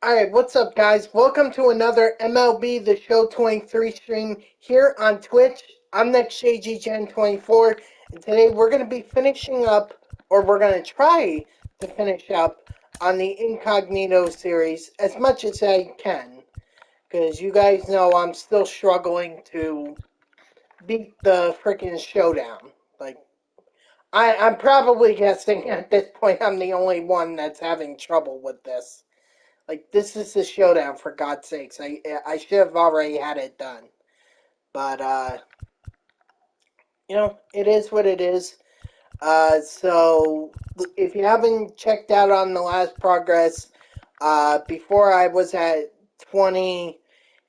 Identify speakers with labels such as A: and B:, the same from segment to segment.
A: Alright, what's up, guys? Welcome to another MLB The Show 23 stream here on Twitch. I'm NextJGGen24, and today we're going to be finishing up, or we're going to try to finish up on the Incognito series as much as I can. Because you guys know I'm still struggling to beat the freaking showdown. Like, I'm probably guessing at this point I'm the only one that's having trouble with this. Like, this is the showdown, for God's sakes. I should have already had it done. But, it is what it is. So, if you haven't checked out on the last progress, before I was at 20,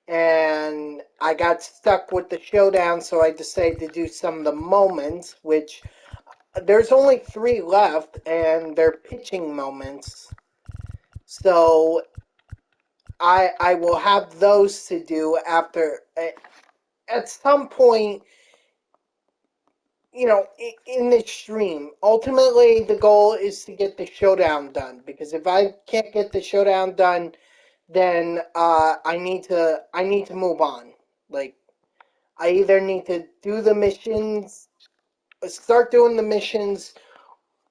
A: and I got stuck with the showdown, so I decided to do some of the moments, which there's only 3 left, and they're pitching moments. So, I will have those to do after at some point, in the stream. Ultimately, the goal is to get the showdown done, because if I can't get the showdown done, then I need to move on. Like, I either need to do the missions, start doing the missions,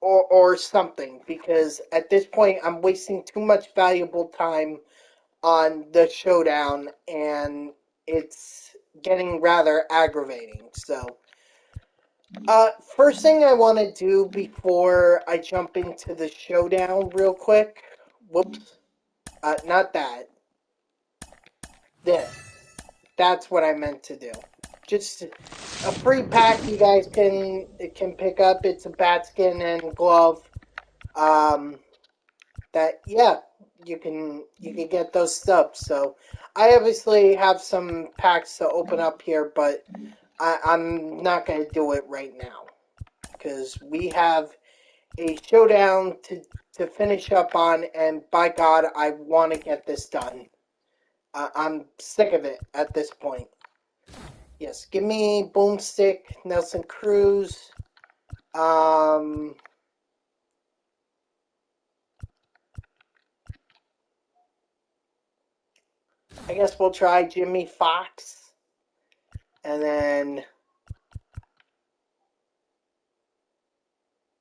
A: or something, because at this point I'm wasting too much valuable time on the showdown, and it's getting rather aggravating. So, first thing I want to do before I jump into the showdown real quick, whoops, not that, this, that's what I meant to do. Just a free pack you guys can pick up. It's a bat skin and glove. Um, that yeah, you can get those stubs. So I obviously have some packs to open up here, but I'm not gonna do it right now because we have a showdown to finish up on, and by God, I want to get this done. I'm sick of it at this point. Yes, give me Boomstick, Nelson Cruz. Um, I guess we'll try Jimmy Fox, and then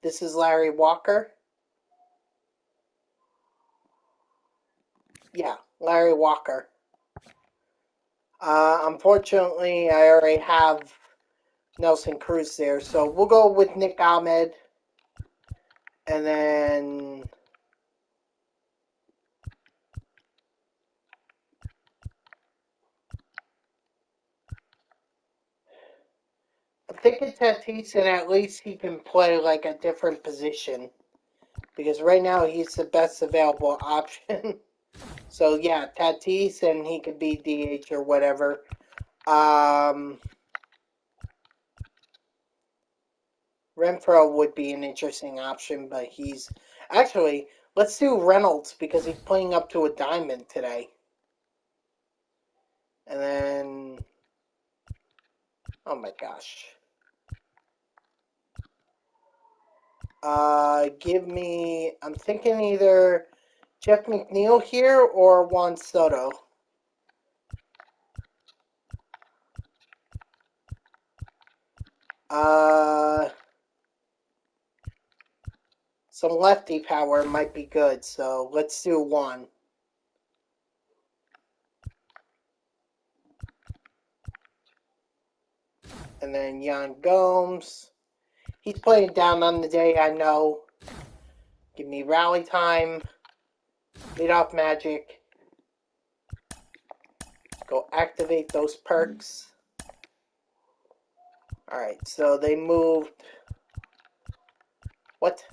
A: this is Larry Walker. Yeah, Larry Walker. Unfortunately, I already have Nelson Cruz there, so we'll go with Nick Ahmed, and then I'm thinking Tatis, and at least he can play like a different position, because right now he's the best available option. So yeah, Tatis, and he could be DH or whatever. Renfro would be an interesting option, but he's actually, let's do Reynolds because he's playing up to a diamond today. And then, oh my gosh. Give me, I'm thinking either Jeff McNeil here or Juan Soto. Some lefty power might be good, so let's do one. And then Yan Gomes. He's playing down on the day, I know. Give me rally time. Lead off magic. Go activate those perks. Alright, so they moved. What?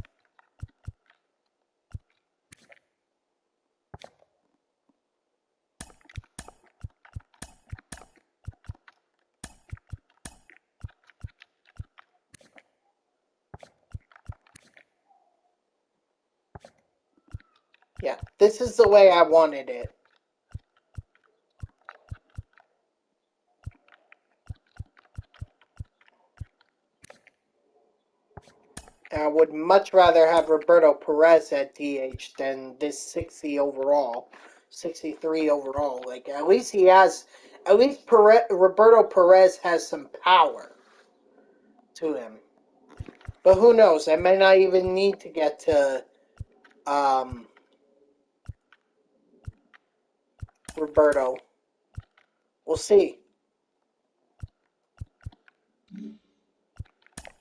A: Yeah, this is the way I wanted it. And I would much rather have Roberto Perez at DH than this 60 overall. 63 overall. Like, at least Roberto Perez has some power to him. But who knows? I may not even need to get to Roberto. We'll see.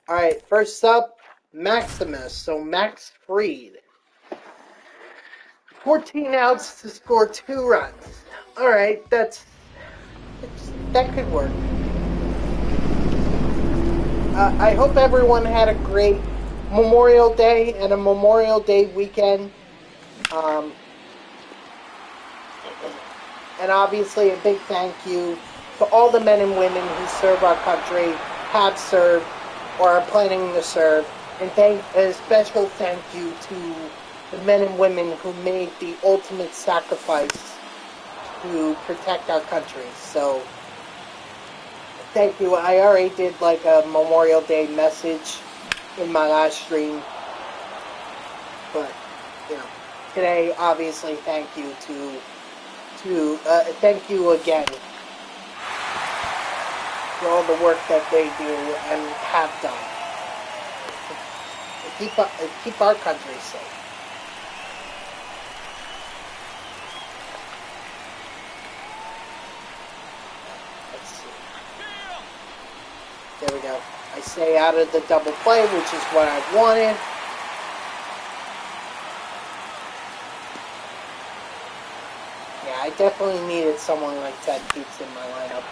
A: Alright, first up, Maximus. So Max Fried. 14 outs to score 2 runs. Alright, that could work. I hope everyone had a great Memorial Day and a Memorial Day weekend. And obviously a big thank you to all the men and women who serve our country, have served, or are planning to serve. And a special thank you to the men and women who made the ultimate sacrifice to protect our country. So, thank you. I already did like a Memorial Day message in my last stream. But, today, obviously, thank you thank you again for all the work that they do and have done to keep our country safe. Let's see. There we go. I stay out of the double play, which is what I wanted. I definitely needed someone like Ted Keats in my lineup.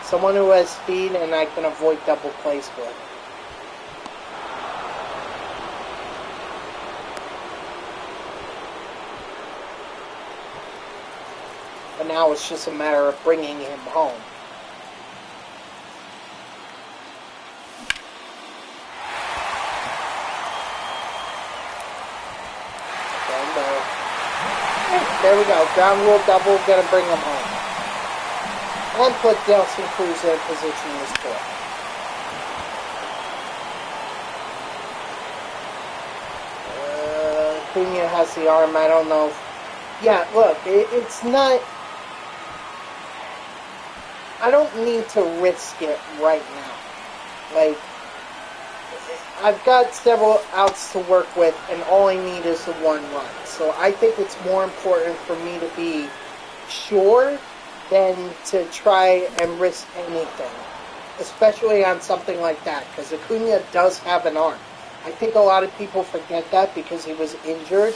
A: Someone who has speed and I can avoid double plays with. But now it's just a matter of bringing him home. There we go. Ground rule double, gonna bring him home. And put Nelson Cruz in position to score. Cunha has the arm, I don't know. Yeah, look, it's not... I don't need to risk it right now. Like, I've got several outs to work with, and all I need is the 1 run. So I think it's more important for me to be sure than to try and risk anything. Especially on something like that, because Acuna does have an arm. I think a lot of people forget that because he was injured,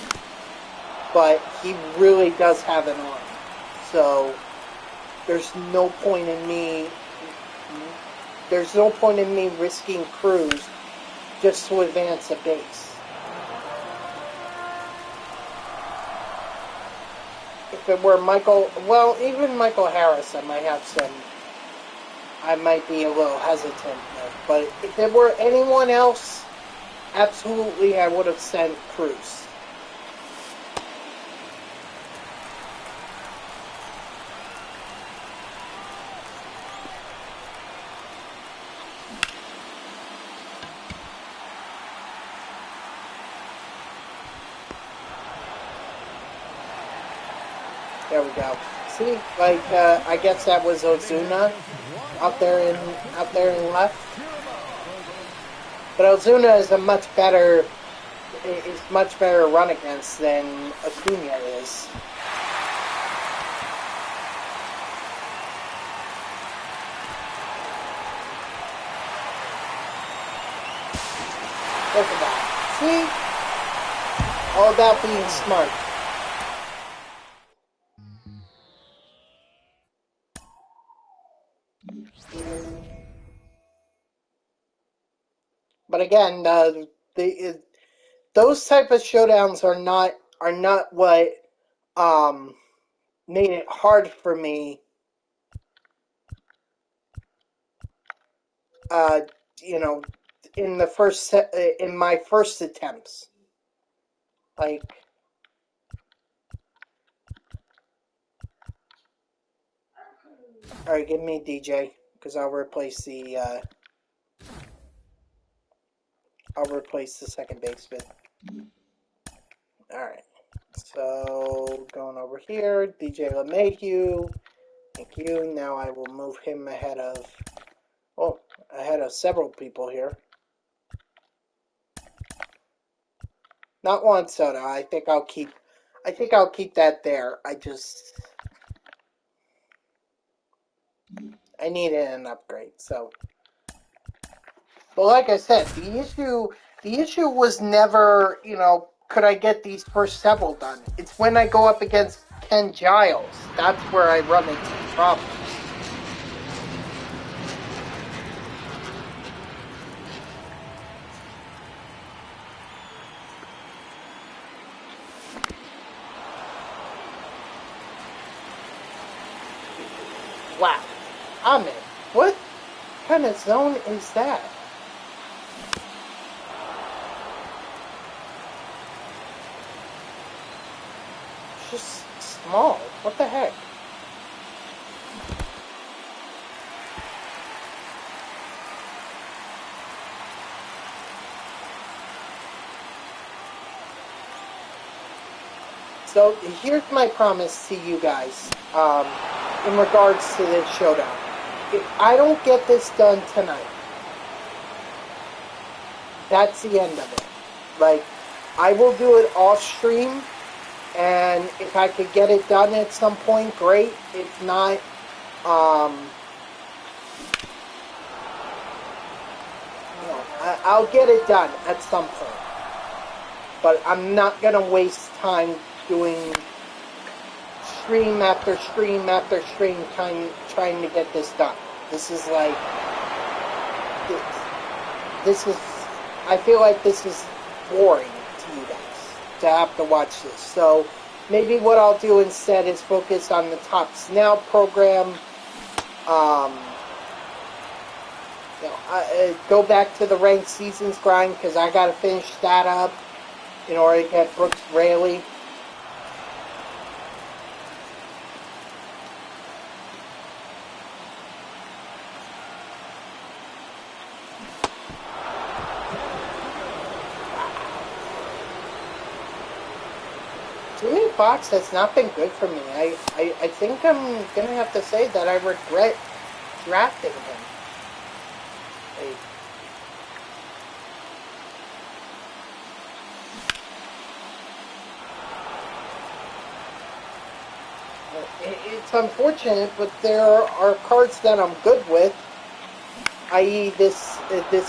A: but he really does have an arm. So there's no point in me risking Cruz just to advance a base. If it were even Michael Harris, I might be a little hesitant with. But if it were anyone else, absolutely I would have sent Cruz. There we go. See, like I guess that was Ozuna out there in left. But Ozuna is much better to run against than Acuna is. Look at that. See? All about being smart. But again, those type of showdowns are not what made it hard for me. In my first attempts, like. All right, give me DJ because I'll replace the second baseman. All right, So, going over here, DJ LeMahieu. Thank you. Now I will move him ahead of, ahead of several people here. Not Juan Soto. I think I'll keep that there. I needed an upgrade, so. But like I said, the issue was never, could I get these first several done? It's when I go up against Ken Giles. That's where I run into problems. Wow. Ahmed, what kind of zone is that? It's just small. What the heck? So here's my promise to you guys in regards to this showdown. If I don't get this done tonight, that's the end of it. Like, I will do it off stream, and if I could get it done at some point, great. If not, I'll get it done at some point. But I'm not gonna waste time doing stream after stream after stream trying to get this done. This is like, I feel like this is boring to you guys to have to watch this. So maybe what I'll do instead is focus on the Tops Now program. Go back to the ranked seasons grind because I got to finish that up in order to get Brooks Raley. Jimmy Fox has not been good for me. I think I'm going to have to say that I regret drafting him. It's unfortunate, but there are cards that I'm good with, i.e. this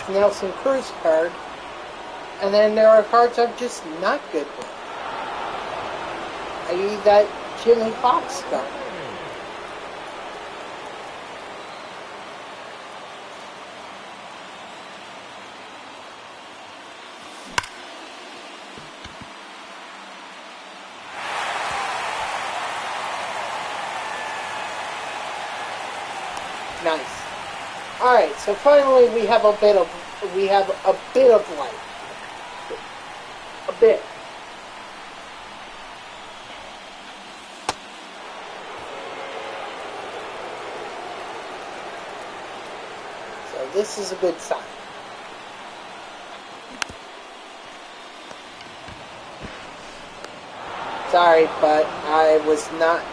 A: Nelson Cruz card, and then there are cards I'm just not good with, i.e. that Jimmy Fox card. Nice. All right, so finally we have a bit of light. A bit. So this is a good sign. Sorry, but I was not.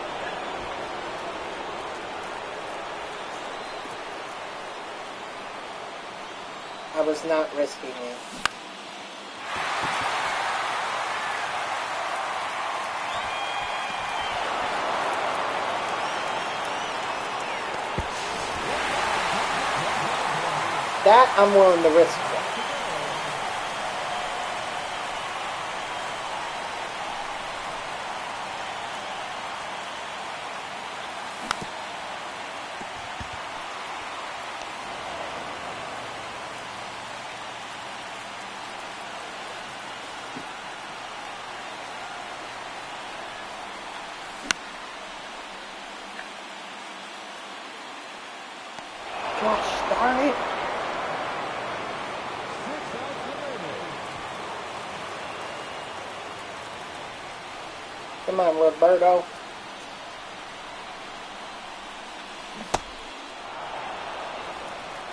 A: I was not risking it. That I'm willing to risk for. Gosh darn it. Come on, Roberto.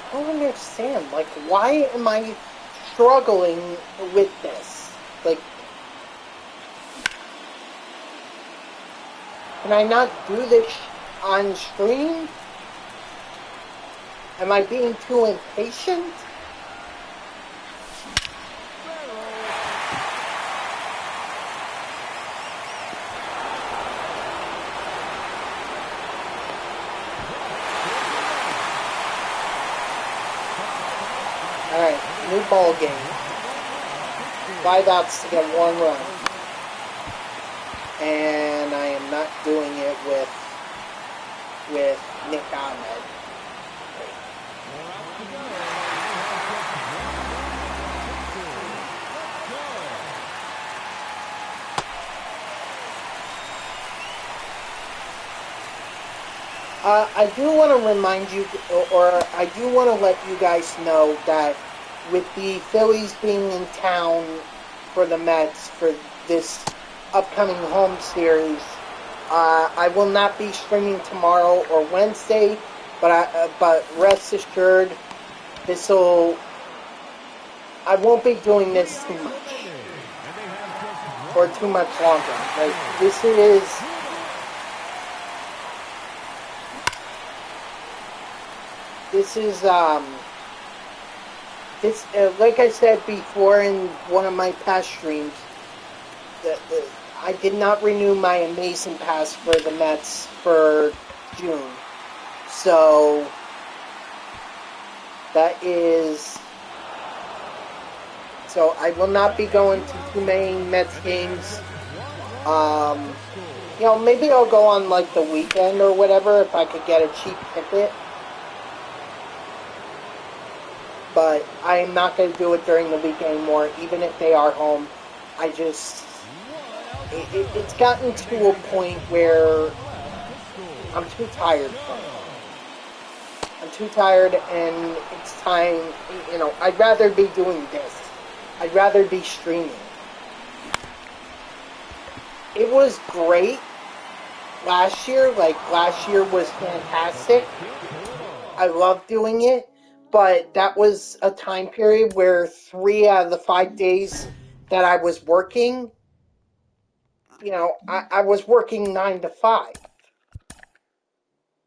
A: I don't understand. Like, why am I struggling with this? Like, Can I not do this on stream? Am I being too impatient? Alright, new ball game. 5 outs to get 1 run. And I am not doing it with Nick Ahmed. I do want to remind you, or I do want to let you guys know that with the Phillies being in town for the Mets for this upcoming home series, I will not be streaming tomorrow or Wednesday, but rest assured, I won't be doing this too much or too much longer. Like this is. Like I said before in one of my past streams, I did not renew my Amazing Pass for the Mets for June. So, so I will not be going to too many Mets games. Maybe I'll go on like the weekend or whatever if I could get a cheap ticket. But I am not going to do it during the week anymore, even if they are home. It's gotten to a point where I'm too tired for it. I'm too tired, and it's time, I'd rather be doing this. I'd rather be streaming. It was great last year. Last year was fantastic. I loved doing it. But that was a time period where 3 out of the 5 days that I was working, I was working 9 to 5.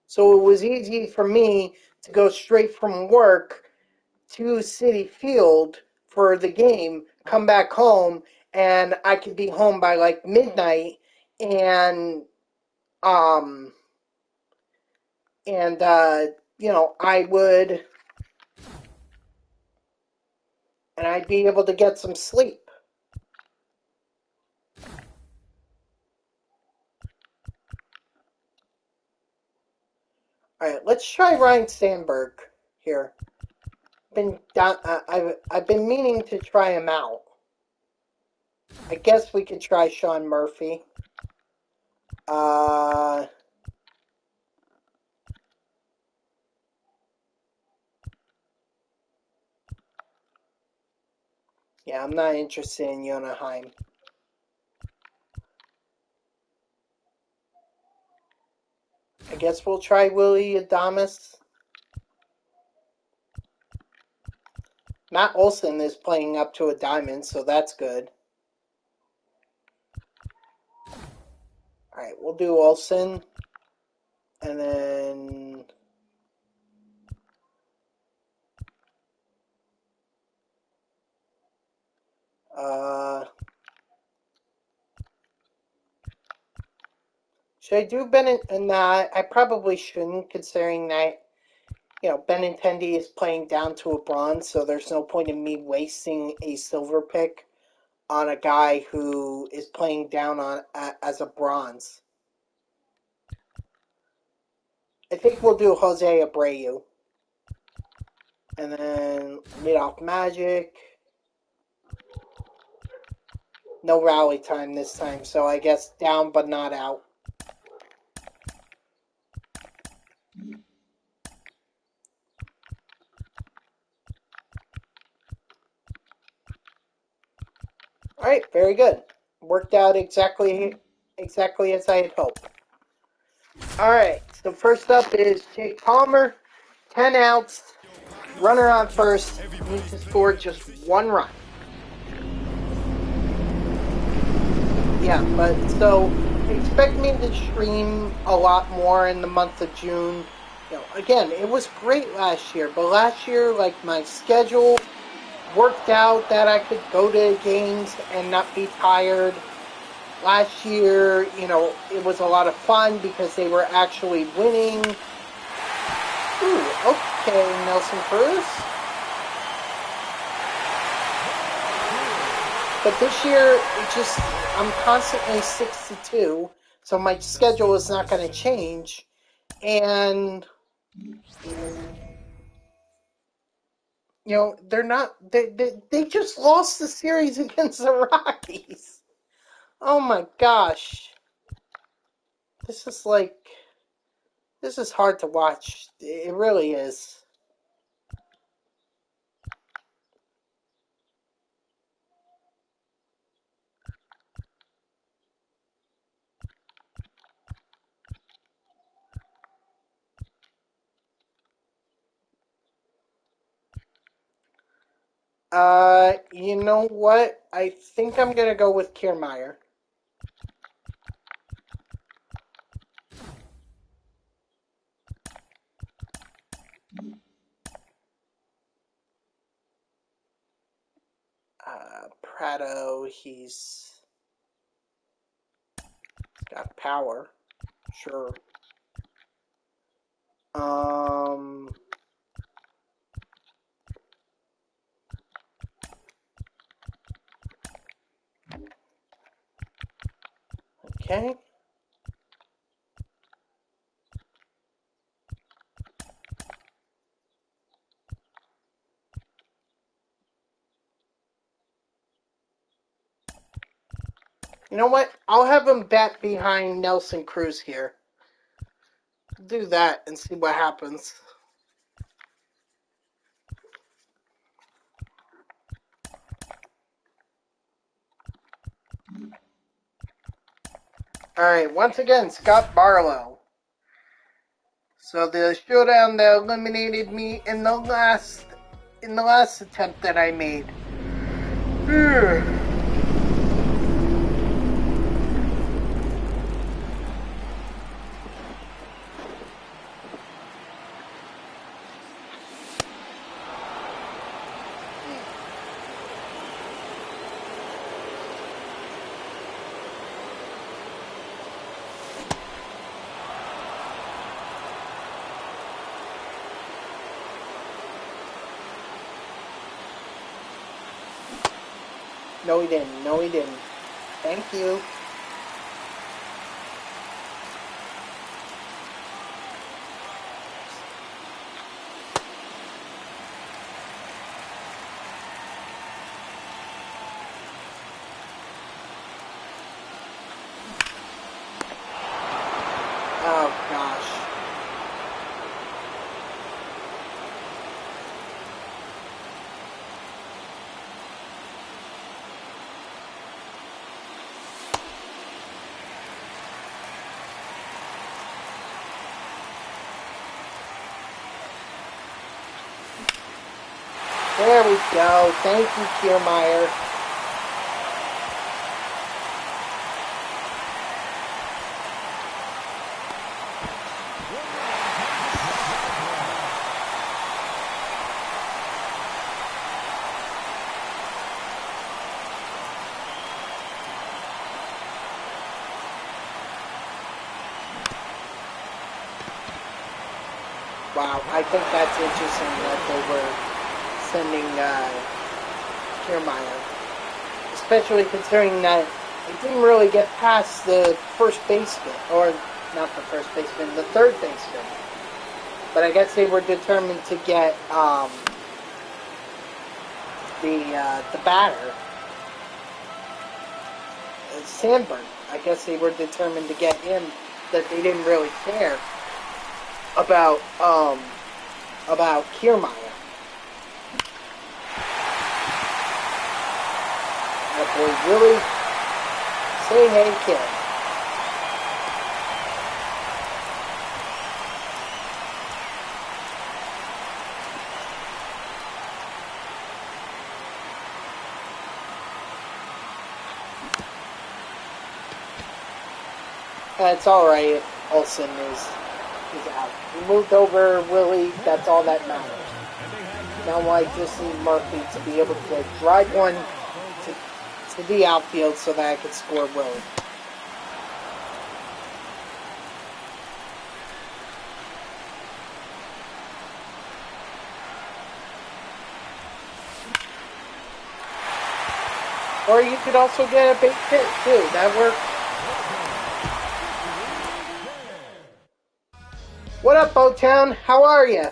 A: So it was easy for me to go straight from work to Citi Field for the game, come back home, and I could be home by like midnight, and I would. And I'd be able to get some sleep. All right, let's try Ryan Sandberg here. I've been meaning to try him out. I guess we could try Sean Murphy. Yeah, I'm not interested in Yonaheim. I guess we'll try Willie Adames. Matt Olson is playing up to a diamond, so that's good. Alright, we'll do Olson. And then... should I do Nah, I probably shouldn't, considering that, Benintendi is playing down to a bronze, so there's no point in me wasting a silver pick on a guy who is playing down as a bronze. I think we'll do Jose Abreu. And then leadoff Magic. No rally time this time, so I guess down but not out. Alright, very good. Worked out exactly as I had hoped. Alright, so first up is Jake Palmer. 10 outs. Runner on first. Needs to score just 1 run. Yeah, but so expect me to stream a lot more in the month of June. Again, it was great last year, but last year, like, my schedule worked out that I could go to games and not be tired. Last year, it was a lot of fun because they were actually winning. Ooh, okay, Nelson Cruz. But this year, I'm constantly 6-2, so my schedule is not going to change. And, they're not, they just lost the series against the Rockies. Oh my gosh. This is hard to watch. It really is. You know what? I think I'm going to go with Kiermaier. Prado, he's got power. Sure. Okay. You know what? I'll have him bat behind Nelson Cruz here. Do that and see what happens. Alright, once again, Scott Barlow. So the showdown that eliminated me in the last attempt that I made. No, he didn't. No, he didn't. Thank you. Oh, gosh. There we go. Thank you, Kiermaier. Wow, I think that's interesting that they were sending Kiermaier. Especially considering that it didn't really get past the first baseman, or not the first baseman, the third baseman. But I guess they were determined to get the batter, Sandberg. I guess they were determined to get him. That they didn't really care about Kiermaier. That boy really say hey, kid. It's alright if Olsen is out. He moved over Willie, that's all that matters. Now I just need Murphy to be able to drive one to the outfield so that I could score Willie. Or you could also get a big hit too. That works. What up, O-Town? How are you?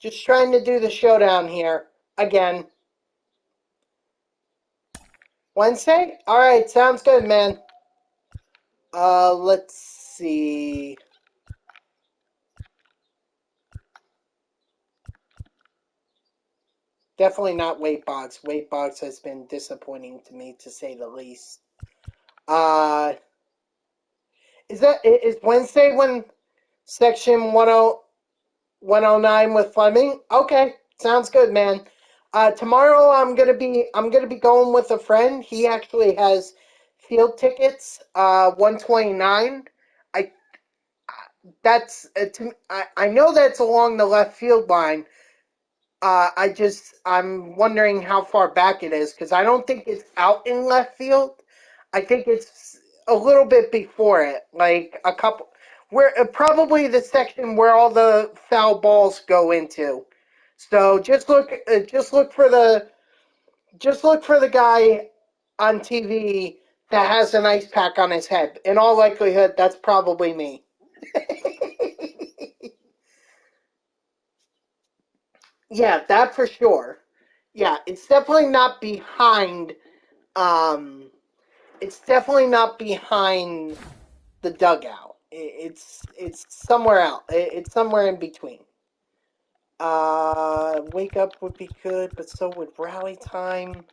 A: Just trying to do the showdown here. Again. Wednesday? Alright, sounds good, man. Let's see. Definitely not Weight Box. Weight Box has been disappointing to me, to say the least. Is Wednesday when section 109 with Fleming? Okay, sounds good, man. Tomorrow I'm gonna be going with a friend. He actually has field tickets. 129. I know that's along the left field line. I'm wondering how far back it is because I don't think it's out in left field. I think it's a little bit before it, like a couple. Where probably the section where all the foul balls go into. So just look for the guy on TV that has an ice pack on his head. In all likelihood, that's probably me. Yeah, that for sure. Yeah, it's definitely not behind. It's definitely not behind the dugout. It's somewhere else. It's somewhere in between. Wake up would be good, but so would rally time.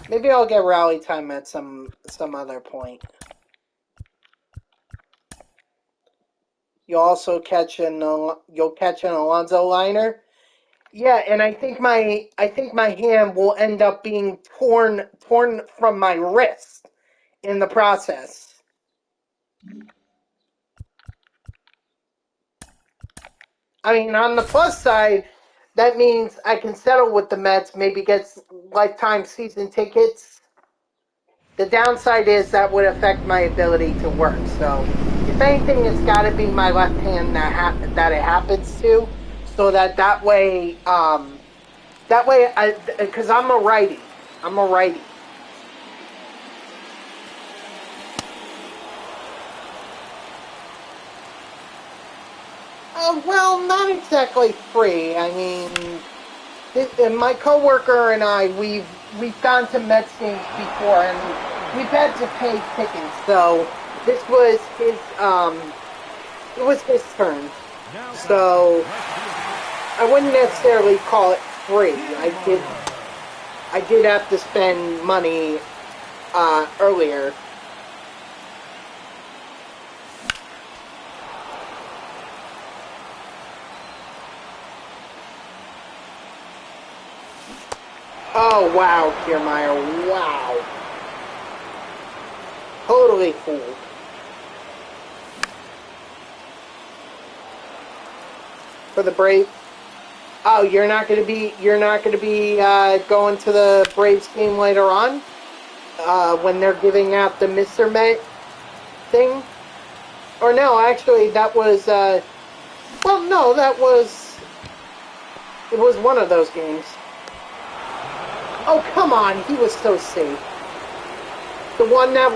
A: Maybe I'll get rally time at some other point. You'll catch an Alonso liner. Yeah, and I think my hand will end up being torn from my wrist in the process. I mean, on the plus side, that means I can settle with the Mets, maybe get lifetime season tickets. The downside is that would affect my ability to work. So, if anything, it's got to be my left hand that it happens to, so that way, because I'm a righty. Well, not exactly free. I mean, my coworker and I, we've gone to Mets games before, and we've had to pay tickets. So this was his turn. So I wouldn't necessarily call it free. I did have to spend money earlier. Oh, wow, Kiermaier, wow. Totally fooled. For the Braves. Oh, you're not gonna be going to the Braves game later on? When they're giving out the Mr. Met thing? Or no, actually that was it was one of those games. Oh, come on, he was so safe. The one that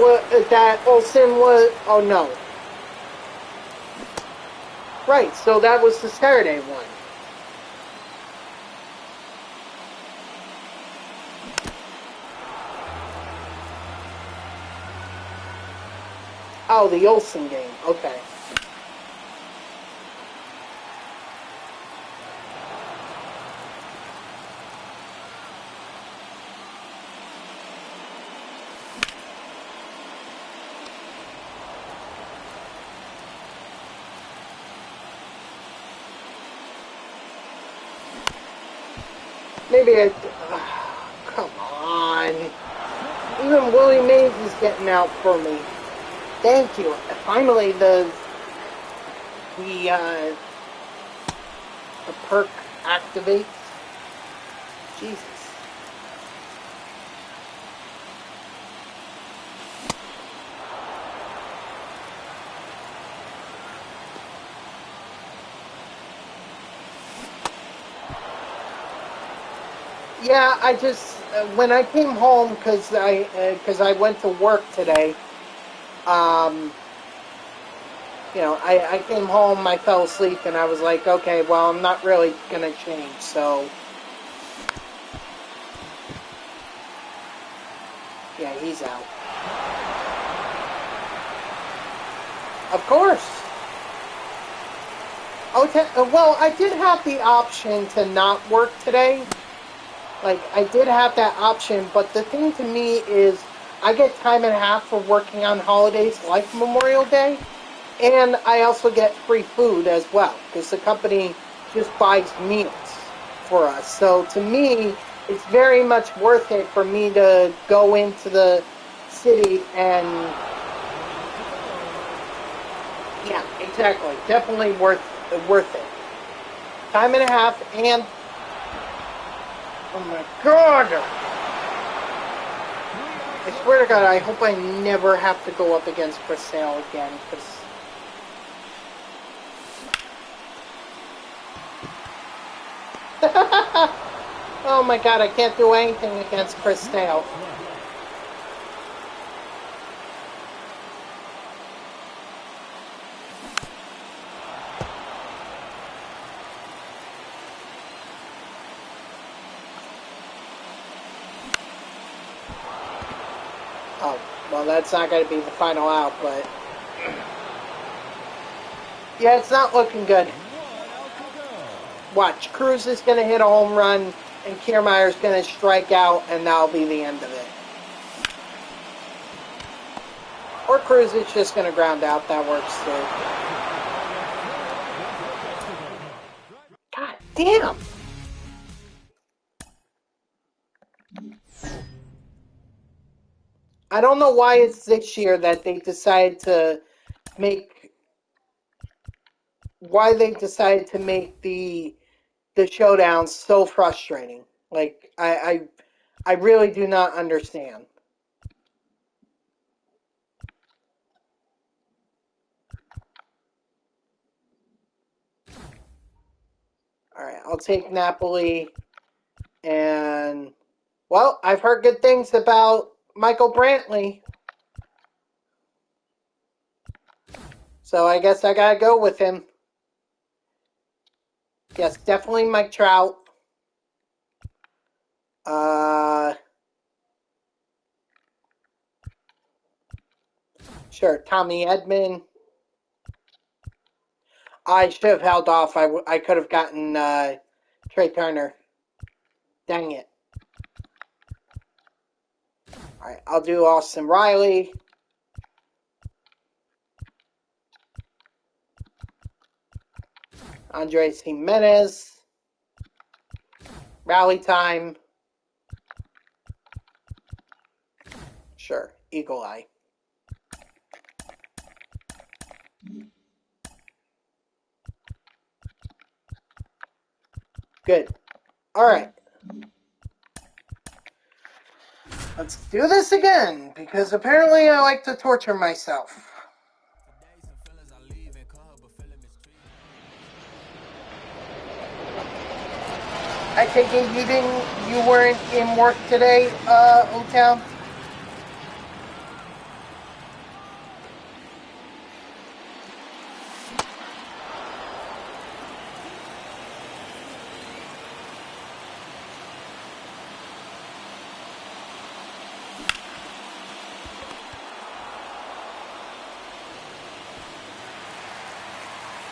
A: Olsen was. Oh no. Right, so that was the Saturday one. Oh, the Olsen game. Okay. Maybe I... come on. Even Willie Mays is getting out for me. Thank you. Finally, the perk activates. Jesus. Yeah, I just when I came home because I went to work today. I came home, I fell asleep, and I was like, okay, well, I'm not really gonna change, so yeah, he's out. Of course. Well, I did have the option to not work today. Like, I did have that option, but the thing to me is I get time and a half for working on holidays like Memorial Day, and I also get free food as well, because the company just buys meals for us. So to me, it's very much worth it for me to go into the city and... Yeah, exactly. Definitely worth it. Time and a half, and... Oh my god! I swear to God, I hope I never have to go up against Chris Sale again, because... Oh my god, I can't do anything against Chris Sale. Oh, well, that's not going to be the final out, but... Yeah, it's not looking good. Watch, Cruz is going to hit a home run, and Kiermaier's going to strike out, and that'll be the end of it. Or Cruz is just going to ground out. That works, too. God damn! I don't know why it's this year that they decided to make... Why they decided to make the showdown so frustrating. Like, I really do not understand. Alright, I'll take Napoli. And, well, I've heard good things about Michael Brantley. So I guess I gotta go with him. Yes, definitely Mike Trout. Sure, Tommy Edman. I should have held off. I could have gotten Trey Turner. Dang it. Alright, I'll do Austin Riley. Andres Jimenez. Rally time. Sure, Eagle Eye. Good. Alright. Let's do this again, because apparently I like to torture myself. I take it you weren't in work today, O-Town?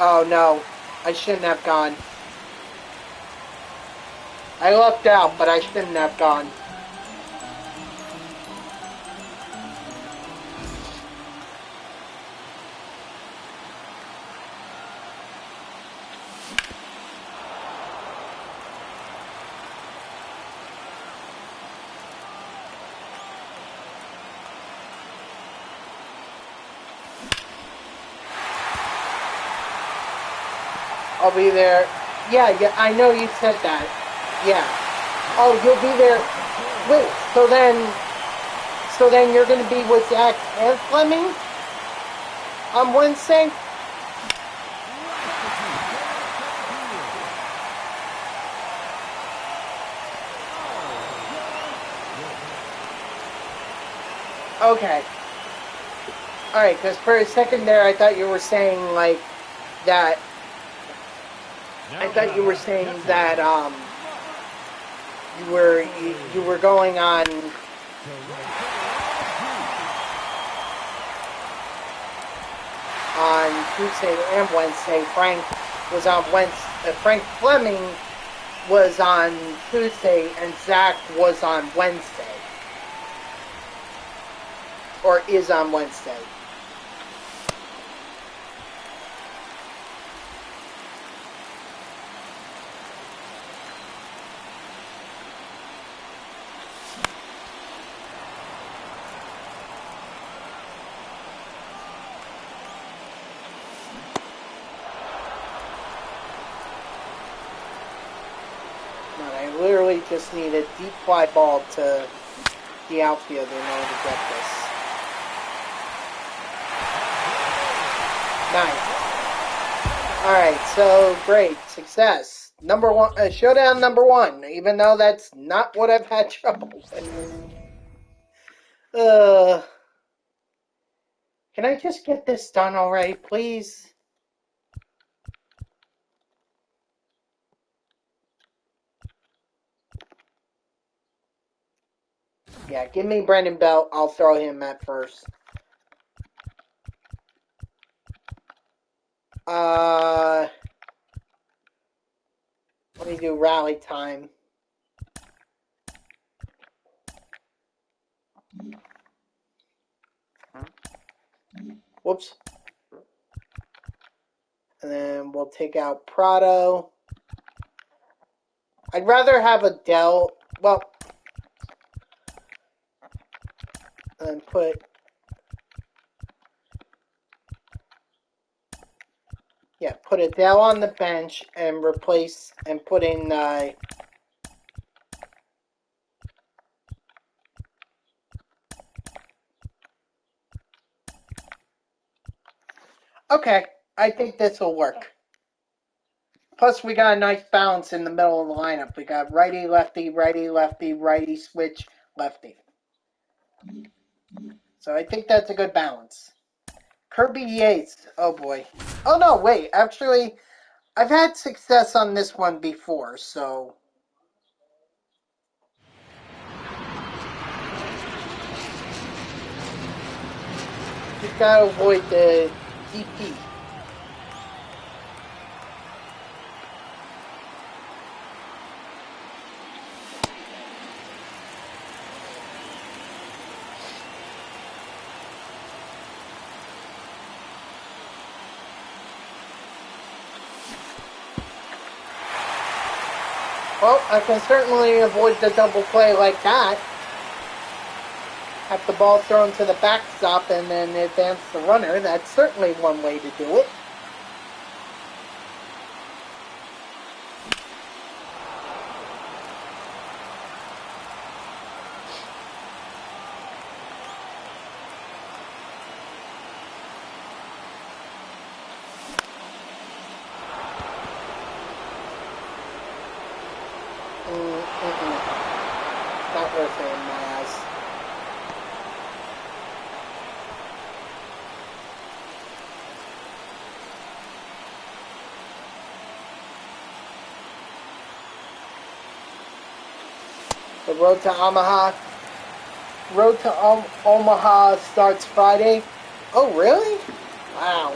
A: Oh no, I shouldn't have gone. I lucked out, but I shouldn't have gone. I'll be there. Yeah, yeah, I know you said that. Yeah. Oh, you'll be there. Wait, so then you're going to be with Zach and Fleming on Wednesday? Okay. Alright, because for a second there, I thought you were saying, like, that... I thought you were saying that, you were going on Tuesday and Wednesday. Frank was on Wednesday. Frank Fleming was on Tuesday, and Zach was on Wednesday. Or is on Wednesday. Literally just need a deep fly ball to the outfield in order to get this. Nice. Alright, so great. Success. Number one, showdown number one, even though that's not what I've had trouble with. Can I just get this done already, please? Yeah, give me Brandon Belt. I'll throw him at first. Let me do rally time. Whoops. And then we'll take out Prado. I'd rather have a Dell. Well, and put. Yeah, put Adele on the bench and replace and put in. Okay, I think this will work. Plus, we got a nice balance in the middle of the lineup. We got righty, lefty, righty, switch, lefty. So I think that's a good balance. Kirby Yates. Oh boy. Oh no, wait. Actually, I've had success on this one before, so. Just gotta avoid the DP. Well, I can certainly avoid the double play like that. Have the ball thrown to the backstop and then advance the runner. That's certainly one way to do it. Not worth it in my eyes. The road to Omaha. Road to Omaha starts Friday. Oh, really? Wow.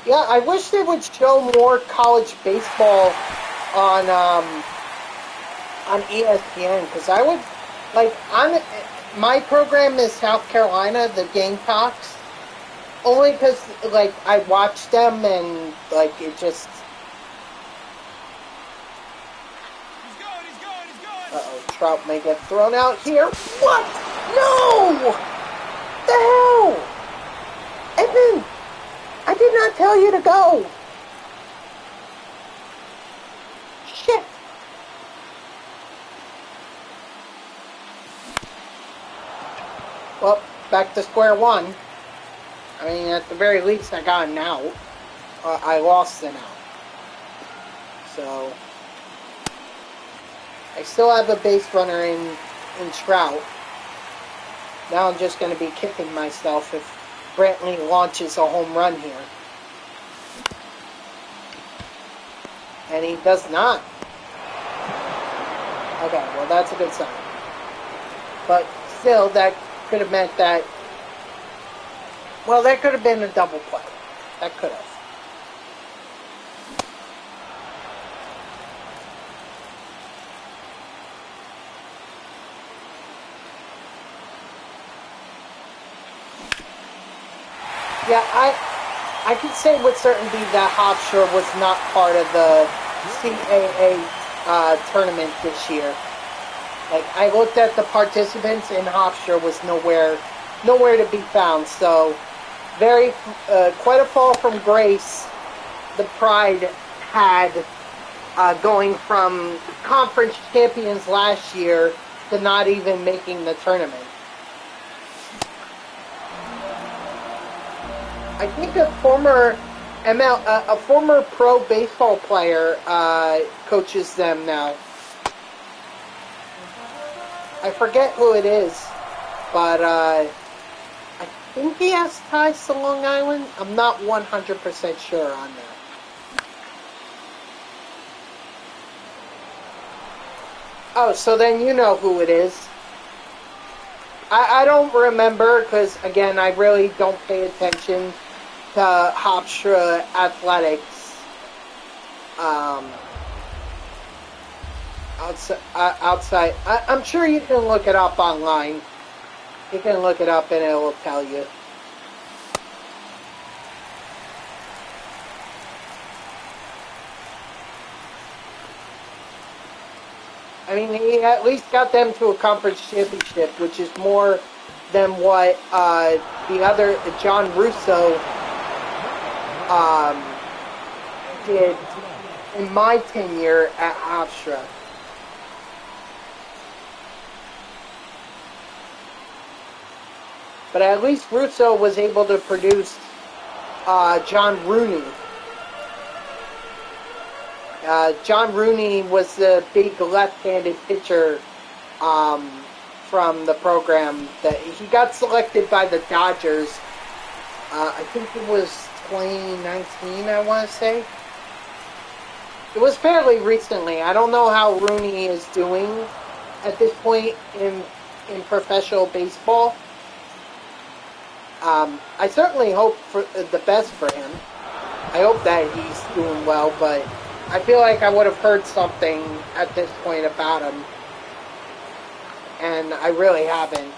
A: Yeah, I wish they would show more college baseball on ESPN, because I would, like, my program is South Carolina, the Gamecocks, only because, like, I watch them and, like, it just... Uh-oh, Trout may get thrown out here. What? No! The hell? Edmund, I did not tell you to go. Well, back to square one. I mean, at the very least, I got an out. I lost an out. So, I still have a base runner in Trout. Now I'm just going to be kicking myself if Brantley launches a home run here. And he does not. Okay, well, that's a good sign. But still, that could have meant that... Well, that could have been a double play. That could have. Yeah, I can say with certainty that Hofstra was not part of the CAA tournament this year. Like, I looked at the participants and Hofstra was nowhere to be found. So, quite a fall from grace the Pride had going from conference champions last year to not even making the tournament. I think a former pro baseball player coaches them now. I forget who it is, but I think he has ties to Long Island. I'm not 100% sure on that. Oh, so then you know who it is. I don't remember because, again, I really don't pay attention to Hofstra athletics. Outside. I'm sure you can look it up online. You can look it up and it will tell you. I mean, he at least got them to a conference championship, which is more than what the other, John Russo, did in my tenure at Hofstra. But at least Russo was able to produce John Rooney. John Rooney was the big left-handed pitcher from the program. That he got selected by the Dodgers. I think it was 2019, I want to say. It was fairly recently. I don't know how Rooney is doing at this point in professional baseball. I certainly hope for the best for him. I hope that he's doing well, but I feel like I would have heard something at this point about him, and I really haven't.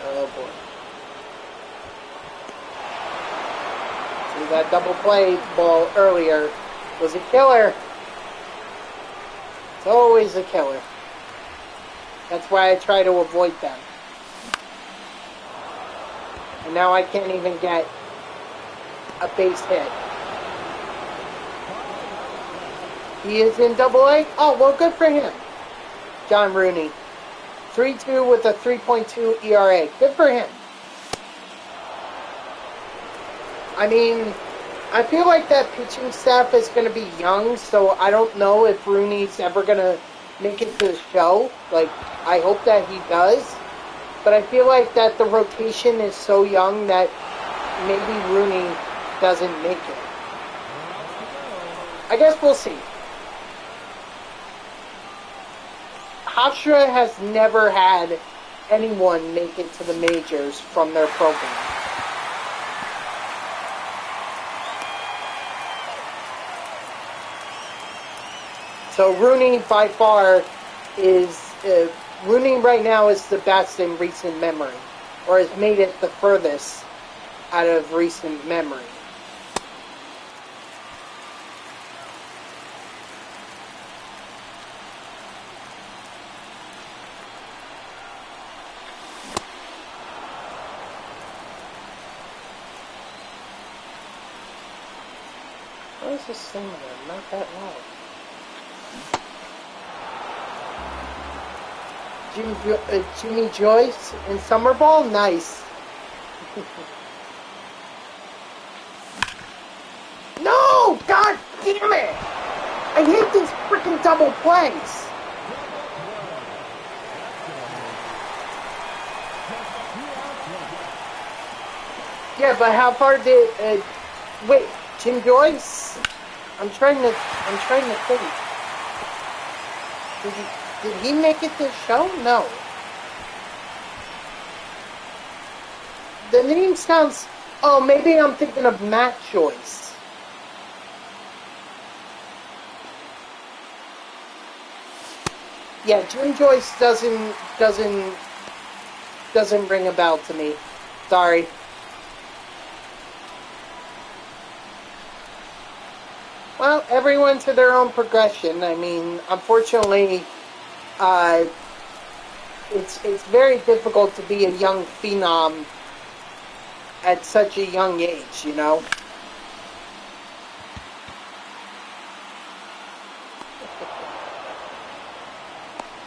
A: Oh boy. See, that double play ball earlier was a killer. It's always a killer. That's why I try to avoid them. And now I can't even get a base hit. He is in Double-A? Oh, well, good for him. John Rooney. 3-2 with a 3.2 ERA. Good for him. I mean, I feel like that pitching staff is going to be young, so I don't know if Rooney's ever going to make it to the show. Like, I hope that he does. But I feel like that the rotation is so young that maybe Rooney doesn't make it. I guess we'll see. Hofstra has never had anyone make it to the majors from their program. So Rooney, by far, is... Rooney right now is the best in recent memory, or has made it the furthest out of recent memory. What is this thing there? Not that loud. Jimmy Joyce in Summer Ball? Nice. No! God damn it! I hate these freaking double plays. Yeah, but how far did... wait, Jim Joyce? I'm trying to think. Did he make it this show? No. The name sounds... Oh, maybe I'm thinking of Matt Joyce. Yeah, Jim Joyce doesn't ring a bell to me. Sorry. Well, everyone to their own progression. I mean, unfortunately, it's very difficult to be a young phenom at such a young age, you know?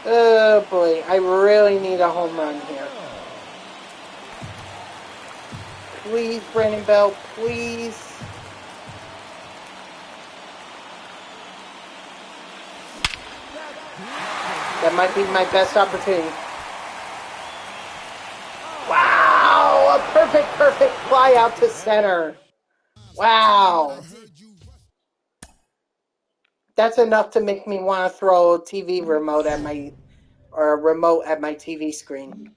A: Oh boy, I really need a home run here. Please, Brandon Bell, please. That might be my best opportunity. Wow! A perfect fly out to center. Wow. That's enough to make me want to throw a TV remote at my... or a remote at my TV screen.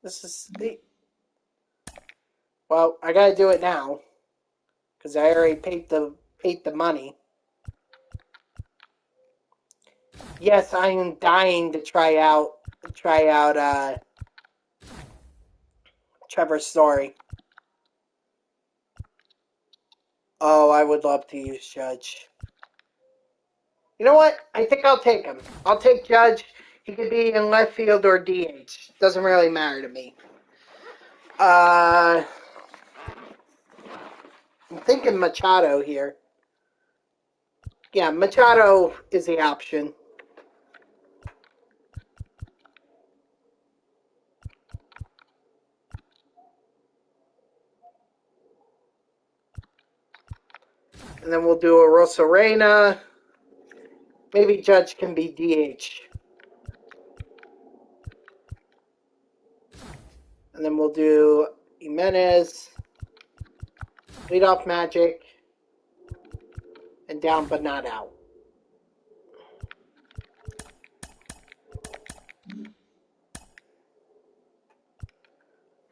A: This is... Well, I gotta do it now. Because I already paid the money. Yes, I am dying to try out Trevor's Story. Oh, I would love to use Judge. You know what? I think I'll take him. I'll take Judge. He could be in left field or DH. Doesn't really matter to me. I'm thinking Machado here. Yeah, Machado is the option. And then we'll do a Rosarena. Maybe Judge can be DH. And then we'll do Jimenez, leadoff Magic, and down but not out.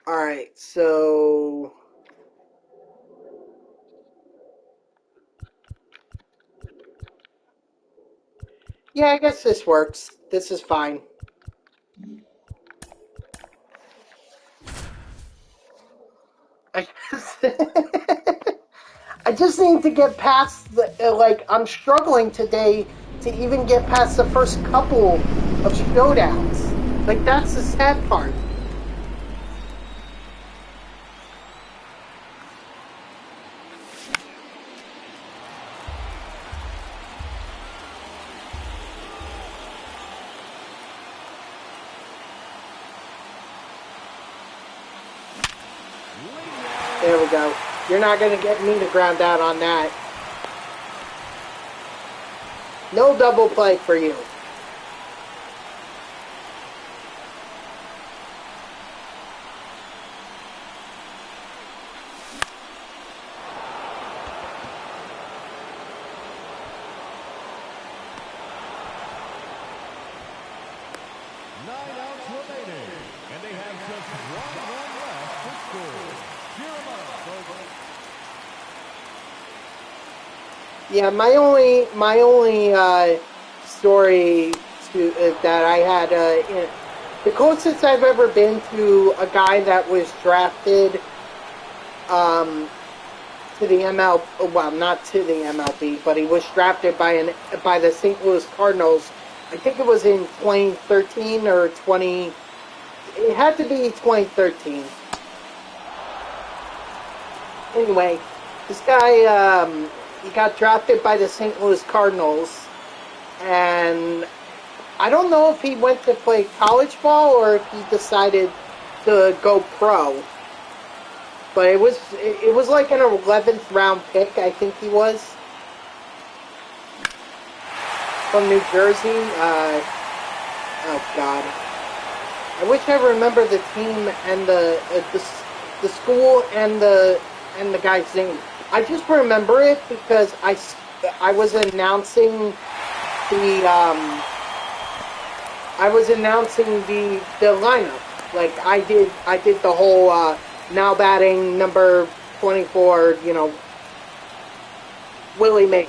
A: Alright, so... yeah, I guess this works. This is fine. I just need to get past the... I'm struggling today to even get past the first couple of showdowns. That's the sad part. There we go. You're not going to get me to ground out on that. No double play for you. Yeah, my only story that I had the closest I've ever been to a guy that was drafted to the well, not to the MLB, but he was drafted by the St. Louis Cardinals. I think it was in 2013 or 20. It had to be 2013. Anyway, this guy, he got drafted by the St. Louis Cardinals, and I don't know if he went to play college ball or if he decided to go pro. But it was like an 11th round pick, I think he was, from New Jersey. Oh God, I wish I remember the team and the school and the guy's name. I just remember it because I was announcing the the lineup. Like I did the whole now batting number 24. Willie Mays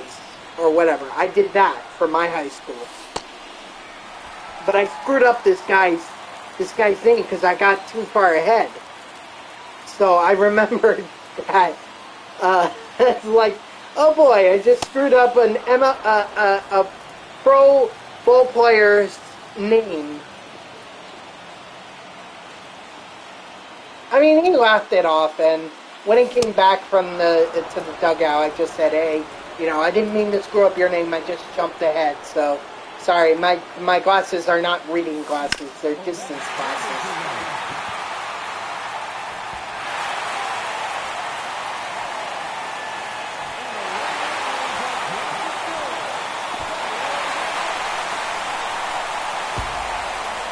A: or whatever. I did that for my high school, but I screwed up this guy's name because I got too far ahead. So I remembered that it's like, oh boy, I just screwed up a pro ball player's name. I mean, he laughed it off, and when he came back from the dugout, I just said, "Hey, I didn't mean to screw up your name. I just jumped ahead. So, sorry. My glasses are not reading glasses; they're distance glasses."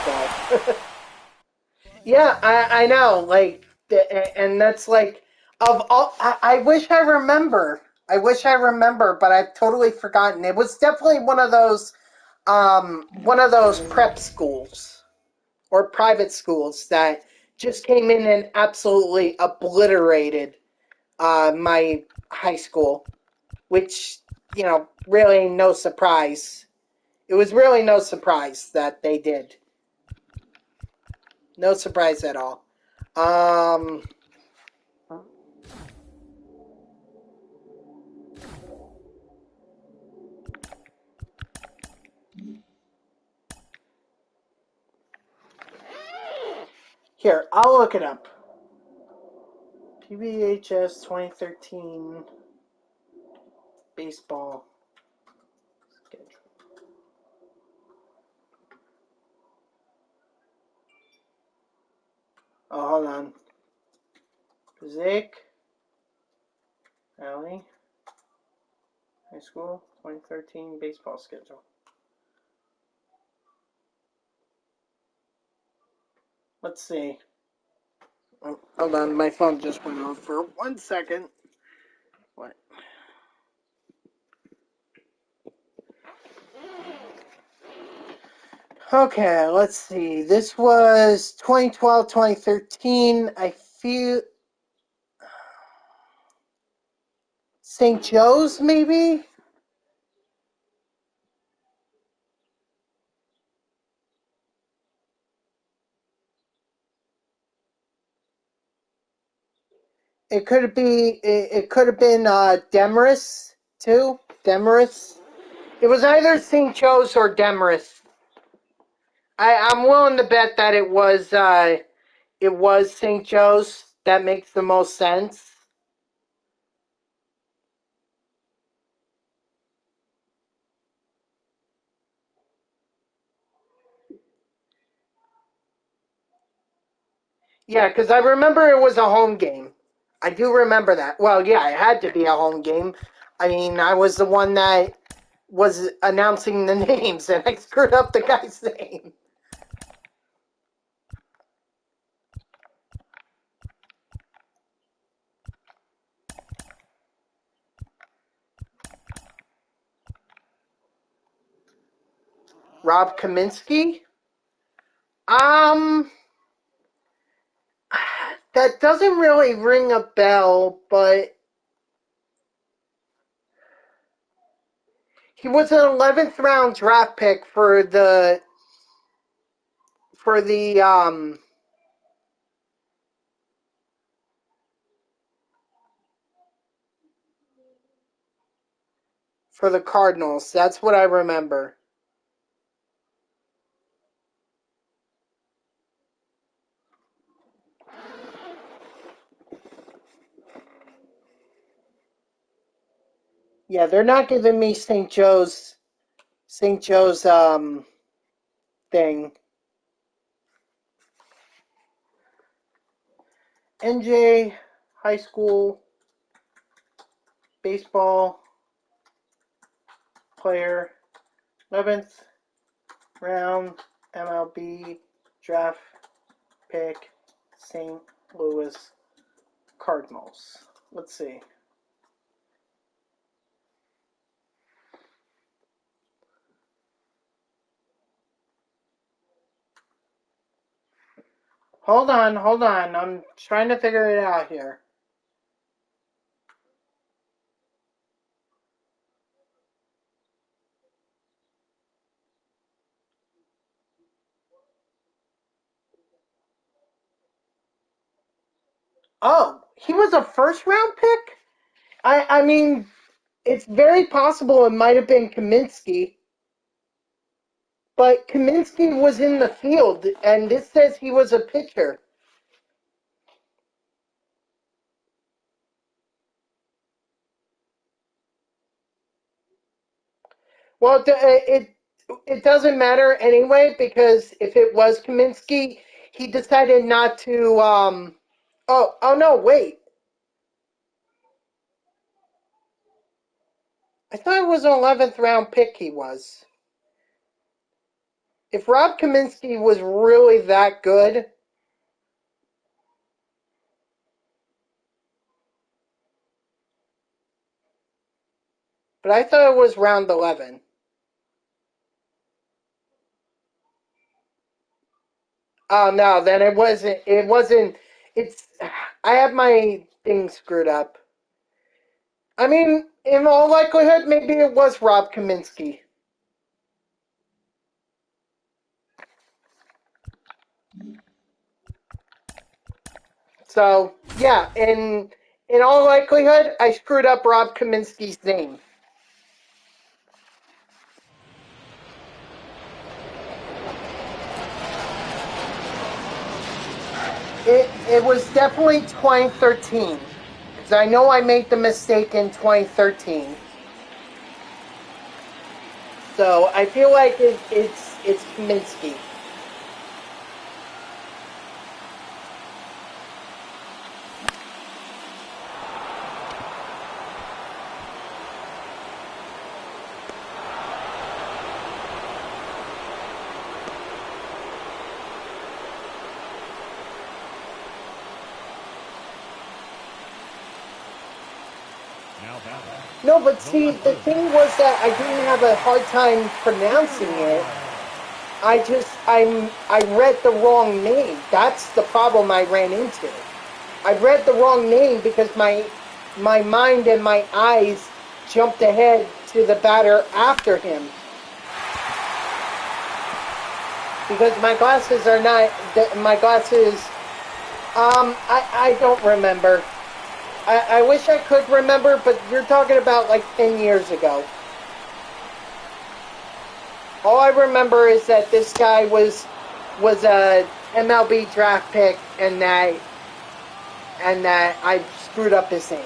A: So, yeah, I know. Like, and that's like of all. I wish I remember. I wish I remember, but I've totally forgotten. It was definitely one of those prep schools or private schools that just came in and absolutely obliterated my high school, which, really no surprise. It was really no surprise that they did. No surprise at all. Um, Here, I'll look it up. PBHS 2013 baseball schedule. Oh, hold on. Passaic Valley High School 2013 baseball schedule. Let's see. Oh, hold on, my phone just went off for 1 second. What? Okay, let's see. This was 2012, 2013. I feel St. Joe's, maybe? It could have been Demarest too. Demarest. It was either St. Joe's or Demarest. I'm willing to bet that it was St. Joe's. That makes the most sense. Yeah, because I remember it was a home game. I do remember that. Well, yeah, it had to be a home game. I mean, I was the one that was announcing the names, and I screwed up the guy's name. Rob Kaminsky? Um, that doesn't really ring a bell, but he was an 11th round draft pick for the Cardinals. That's what I remember. Yeah, they're not giving me St. Joe's thing. NJ high school baseball player, 11th round MLB draft pick, St. Louis Cardinals. Let's see. Hold on. I'm trying to figure it out here. Oh, he was a first round pick? I mean, it's very possible it might have been Kaminsky, but Kaminsky was in the field, and this says he was a pitcher. Well, it doesn't matter anyway, because if it was Kaminsky, he decided not to. Oh no, wait. I thought it was an 11th round pick. He was. If Rob Kaminsky was really that good, but I thought it was round 11. Oh no, then it wasn't. It wasn't. It's. I have my thing screwed up. I mean, in all likelihood, maybe it was Rob Kaminsky. So yeah, in all likelihood, I screwed up Rob Kaminsky's name. It was definitely 2013, because I know I made the mistake in 2013. So I feel like it's Kaminsky. No, but see, the thing was that I didn't have a hard time pronouncing it. I read the wrong name. That's the problem I ran into. I read the wrong name because my mind and my eyes jumped ahead to the batter after him. Because my glasses are not my glasses. I don't remember. I wish I could remember, but you're talking about like 10 years ago. All I remember is that this guy was a MLB draft pick, and that I screwed up his name.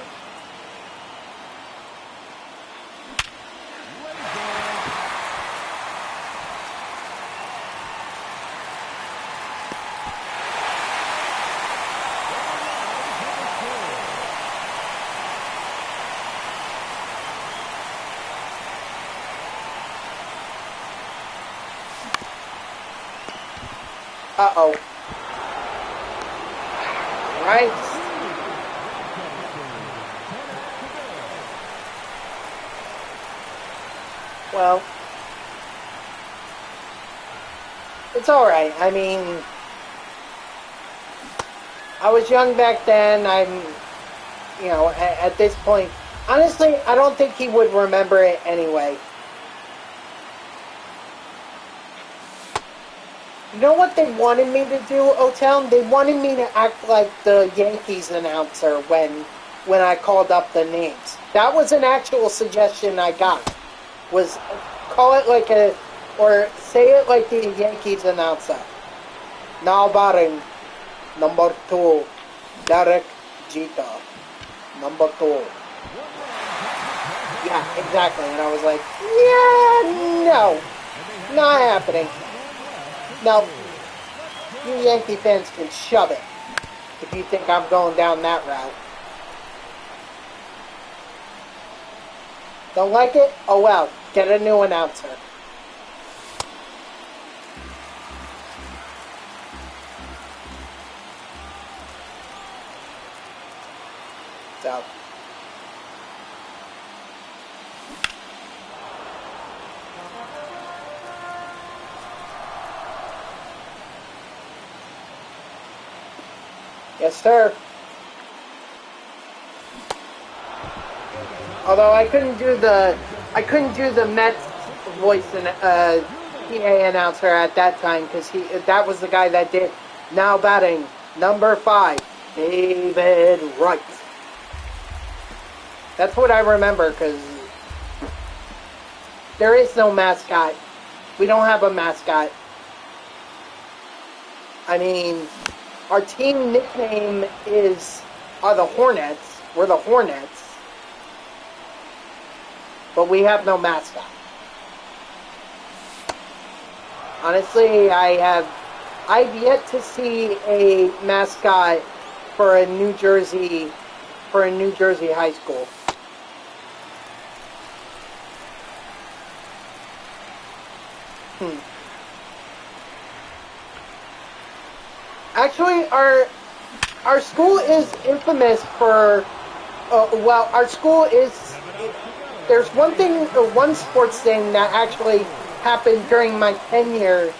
A: Uh-oh. Right. Well, it's alright. I mean, I was young back then. At this point, honestly, I don't think he would remember it anyway. You know what they wanted me to do, O-Town? They wanted me to act like the Yankees announcer when I called up the names. That was an actual suggestion I got. Was call it like or say it like the Yankees announcer. Now batting, number 2, Derek Jeter. Number 2. Yeah, exactly. And I was like, yeah, no, not happening. No, you Yankee fans can shove it if you think I'm going down that route. Don't like it? Oh well, get a new announcer. So, yes, sir. Although I couldn't do the Mets voice and PA announcer at that time because that was the guy that did. Now batting number 5, David Wright. That's what I remember because there is no mascot. We don't have a mascot. I mean, our team nickname are the Hornets. We're the Hornets, but we have no mascot. Honestly, I've yet to see a mascot for a New Jersey high school. Actually, our school is infamous for well, our school is. There's one sports thing that actually happened during my tenure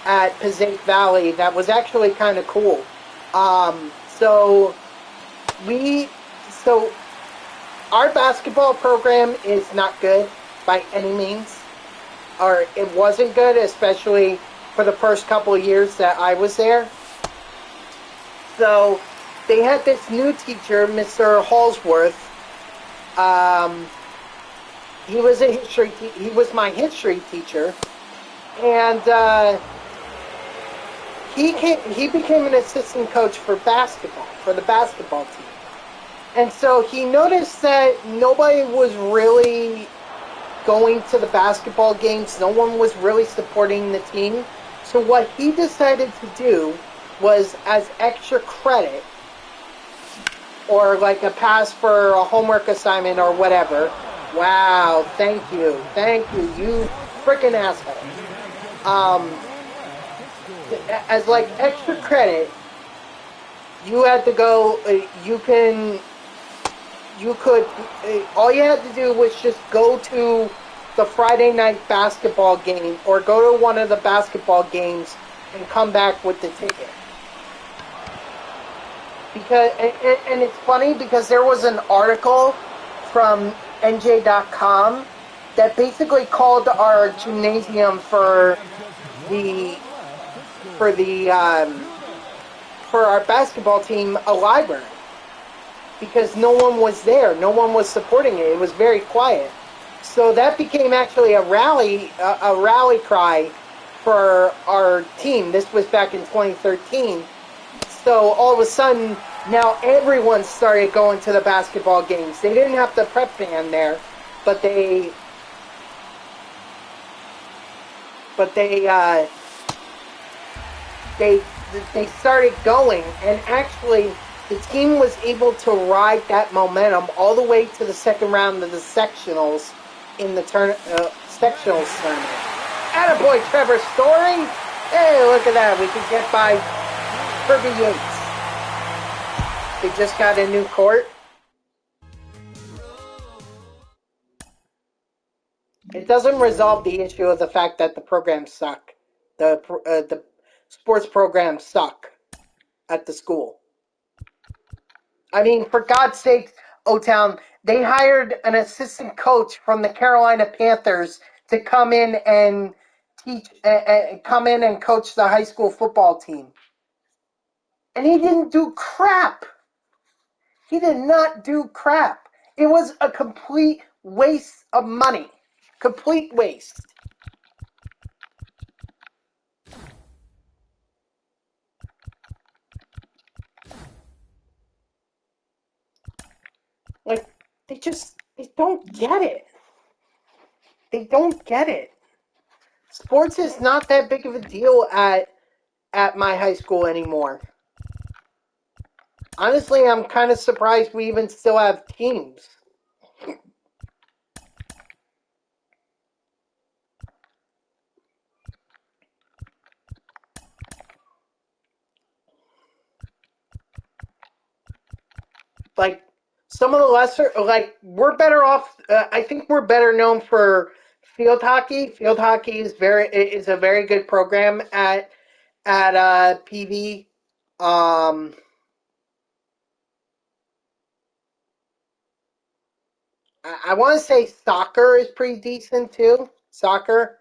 A: at Passaic Valley that was actually kind of cool. So we, so our basketball program is not good by any means, or it wasn't good, especially for the first couple of years that I was there. So they had this new teacher, Mr. Hallsworth. Um, he was my history teacher, and he became an assistant coach for the basketball team. And so he noticed that nobody was really going to the basketball games. No one was really supporting the team. So what he decided to do was, as extra credit, or like a pass for a homework assignment or whatever. Wow, thank you, you freaking asshole. Um, as like extra credit, you had to go. You could. All you had to do was just go to the Friday night basketball game, or go to one of the basketball games and come back with the ticket. Because and it's funny because there was an article from NJ.com that basically called our gymnasium the for the for our basketball team a library because no one was there, no one was supporting it. It was very quiet. So that became actually a rally cry for our team. This was back in 2013. So all of a sudden, now everyone started going to the basketball games. They didn't have the prep band there, but but they started going, and actually the team was able to ride that momentum all the way to the second round of the sectionals in the sectionals tournament. Attaboy, Trevor Story! Hey, look at that. We can get by Kirby Yates. They just got a new court. It doesn't resolve the issue of the fact that the programs suck. The sports programs suck at the school. I mean, for God's sake, O-Town, they hired an assistant coach from the Carolina Panthers to come in and coach the high school football team. And he didn't do crap. He did not do crap. It was a complete waste of money. Complete waste. Like, they don't get it. they don't get it. Sports is not that big of a deal at my high school anymore. Honestly, I'm kind of surprised we even still have teams. Like some of the lesser, like we're better off. I think we're better known for field hockey. Field hockey is a very good program at PV. Um, I want to say soccer is pretty decent too. Soccer.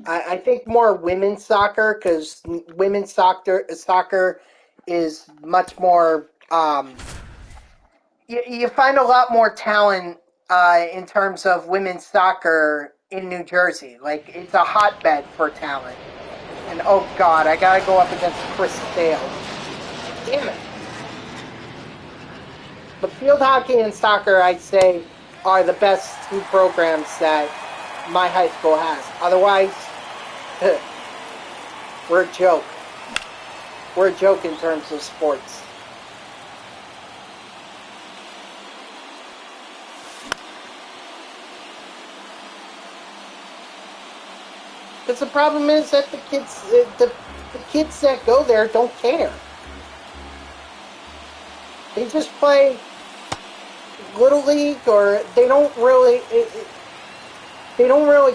A: I think more women's soccer because women's soccer is much more. You find a lot more talent in terms of women's soccer in New Jersey. Like it's a hotbed for talent. And oh god, I gotta go up against Chris Sale. Damn it. But field hockey and soccer, I'd say, are the best two programs that my high school has. Otherwise, we're a joke. We're a joke in terms of sports. Because the problem is that the kids that go there don't care. They just play Little League, or they don't really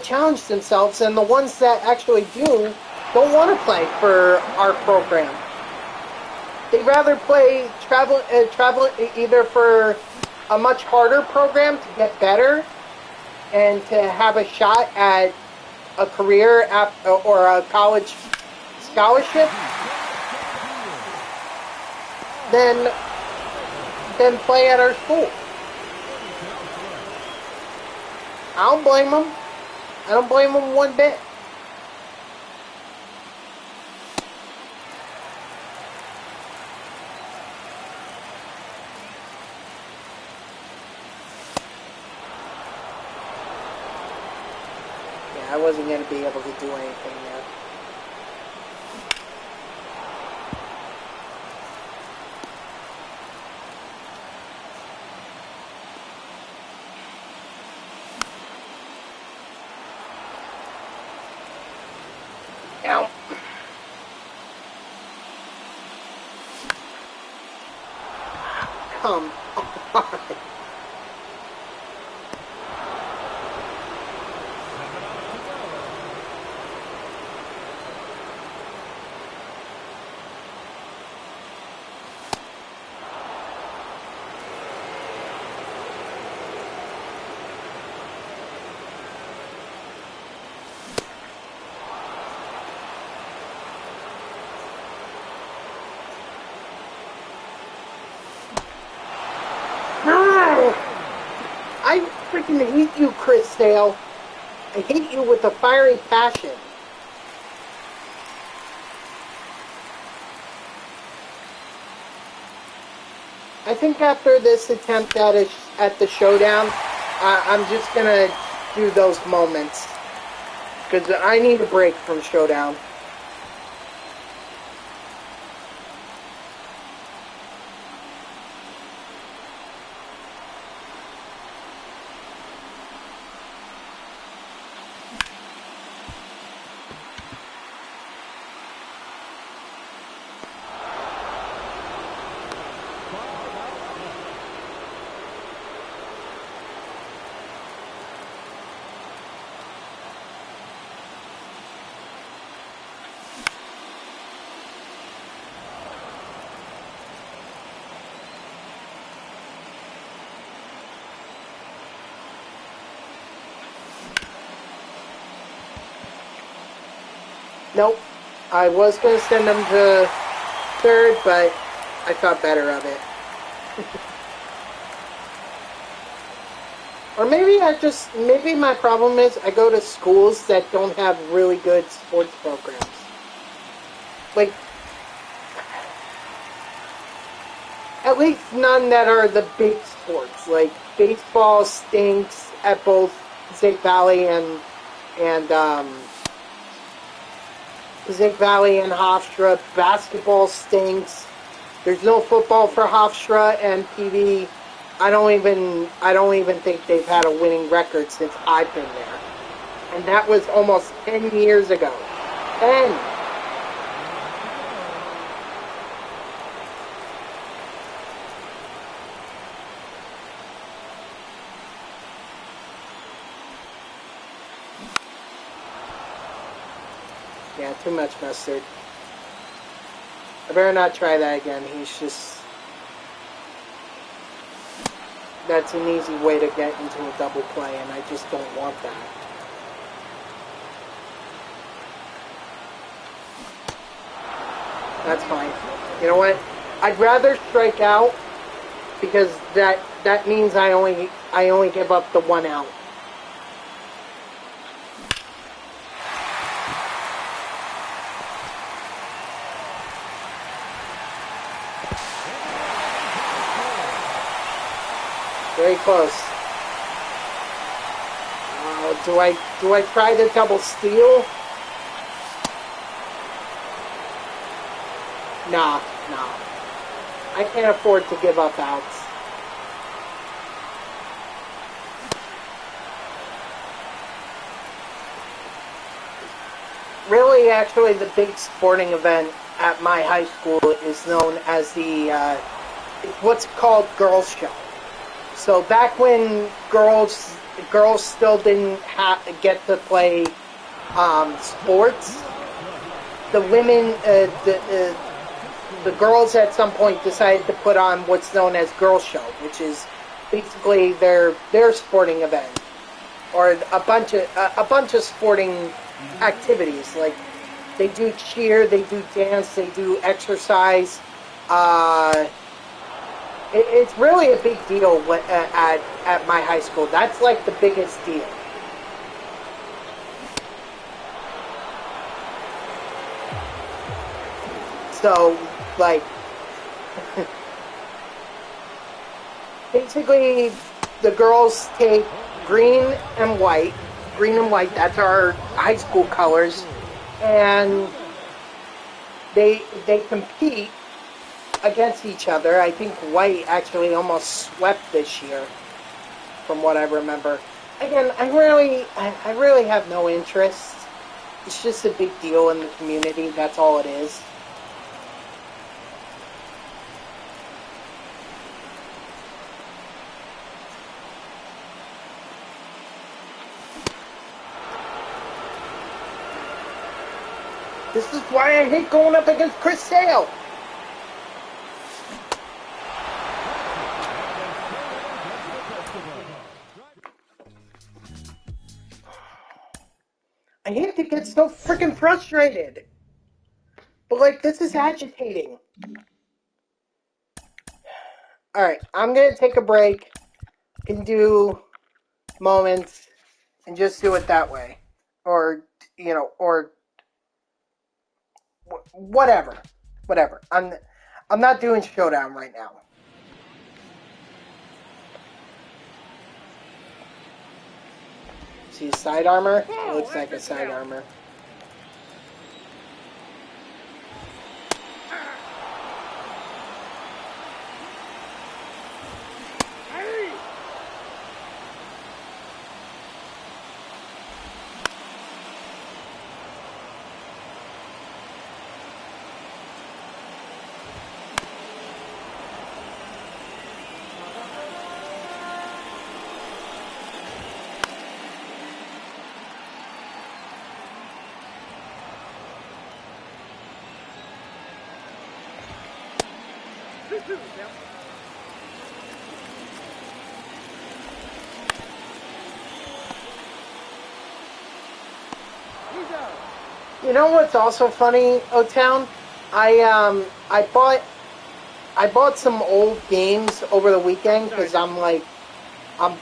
A: challenge themselves, and the ones that actually do don't want to play for our program. They'd rather travel either for a much harder program to get better and to have a shot at a career or a college scholarship than play at our school. I don't blame them. I don't blame them one bit. Yeah, I wasn't going to be able to do anything there. Ow. Come on. I freaking hate you, Chris Sale. I hate you with a fiery passion. I think after this attempt at the showdown, I'm just gonna do those moments because I need a break from showdown. Nope. I was going to send them to third, but I thought better of it. Or maybe my problem is I go to schools that don't have really good sports programs. Like, at least none that are the big sports. Like, baseball stinks at both Zake Valley and And Passaic Valley and Hofstra, basketball stinks. There's no football for Hofstra and PD. I don't even think they've had a winning record since I've been there. And that was almost 10 years ago. 10. Yeah, too much mustard. I better not try that again. He's just... That's an easy way to get into a double play, and I just don't want that. That's fine. You know what? I'd rather strike out because that means I only give up the 1 out. Very close. Do I try the double steal? Nah. I can't afford to give up outs. Really, actually, the big sporting event at my high school is known as the what's called Girls Show. So back when girls still didn't get to play sports, the women, the girls at some point decided to put on what's known as Girls Show, which is basically their sporting event, or a bunch of sporting activities. Like they do cheer, they do dance, they do exercise. It's really a big deal at my high school. That's like the biggest deal. So, like, basically, the girls take green and white, that's our high school colors, and they compete against each other. I think white actually almost swept this year, from what I remember. Again, I really have no interest. It's just a big deal in the community. That's all it is. This is why I hate going up against Chris Sale. I hate to get so freaking frustrated. But, like, this is agitating. Alright, I'm going to take a break and do moments and just do it that way. Or, or whatever. I'm not doing showdown right now. See side armor? It looks like a side armor. You know what's also funny, O-Town? I bought some old games over the weekend because I'm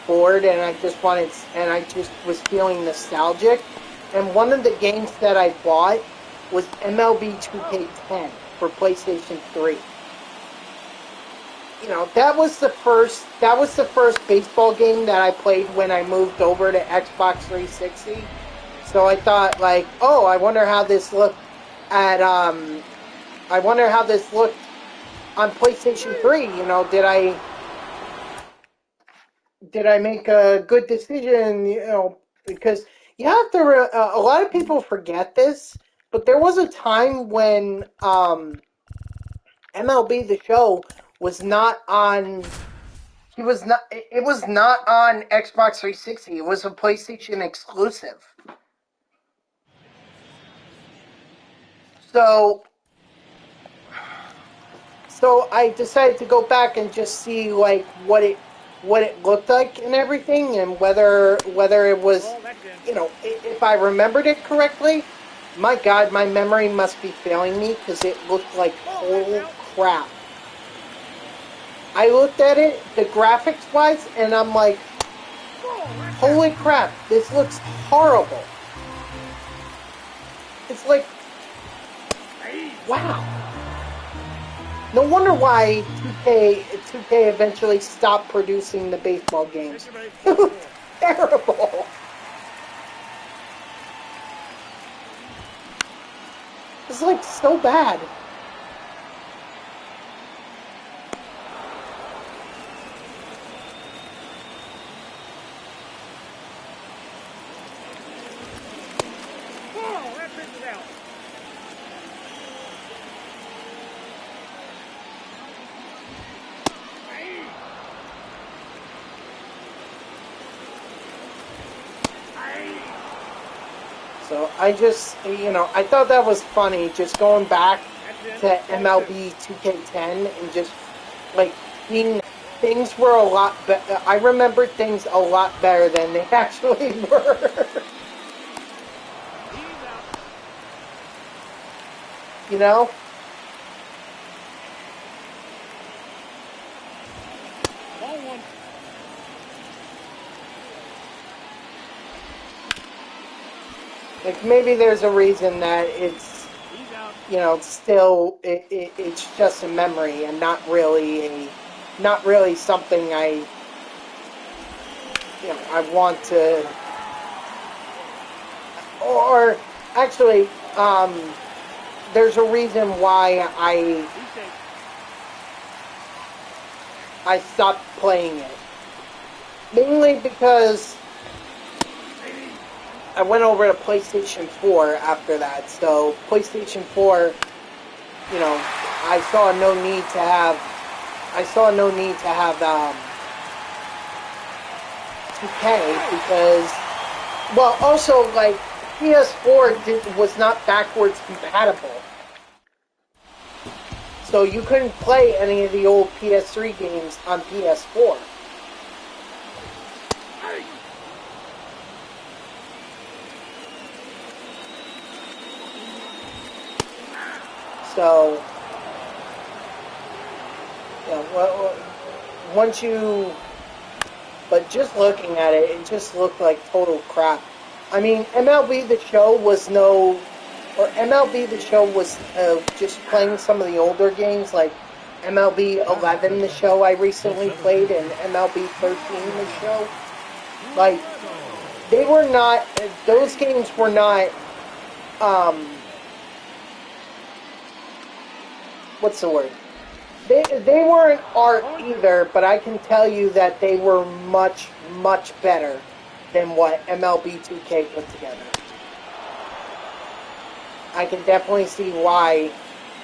A: bored and I just was feeling nostalgic. And one of the games that I bought was MLB 2K10 for PlayStation 3. You know, that was the first baseball game that I played when I moved over to Xbox 360. So I thought, like, oh, I wonder how this looked at I wonder how this looked on PlayStation 3. Did I make a good decision? Because you have to. A lot of people forget this, but there was a time when MLB The Show was not on. He was not. It was not on Xbox 360. It was a PlayStation exclusive. So, so I decided to go back and just see like what it looked like and everything, and whether it was, if I remembered it correctly. My God, my memory must be failing me because it looked like total crap. I looked at it, the graphics wise, and I'm like, holy crap, this looks horrible. It's like, wow. No wonder why 2K eventually stopped producing the baseball games. It was terrible. It's like so bad. So I just, I thought that was funny, just going back to MLB 2K10 and just, like, things were a lot better. I remember things a lot better than they actually were. You know? Like, maybe there's a reason that it's, still, it's just a memory and not really something I want to, or actually, there's a reason why I stopped playing it. Mainly because I went over to PlayStation 4 after that. So PlayStation 4, I saw no need to have 2K because, well, also like PS4 was not backwards compatible. So you couldn't play any of the old PS3 games on PS4. So, but just looking at it, it just looked like total crap. I mean, MLB The Show was MLB The Show was just playing some of the older games, like MLB 11 The Show I recently played, and MLB 13 The Show. Like, those games were not, what's the word? They weren't art either, but I can tell you that they were much, much better than what MLB 2K put together. I can definitely see why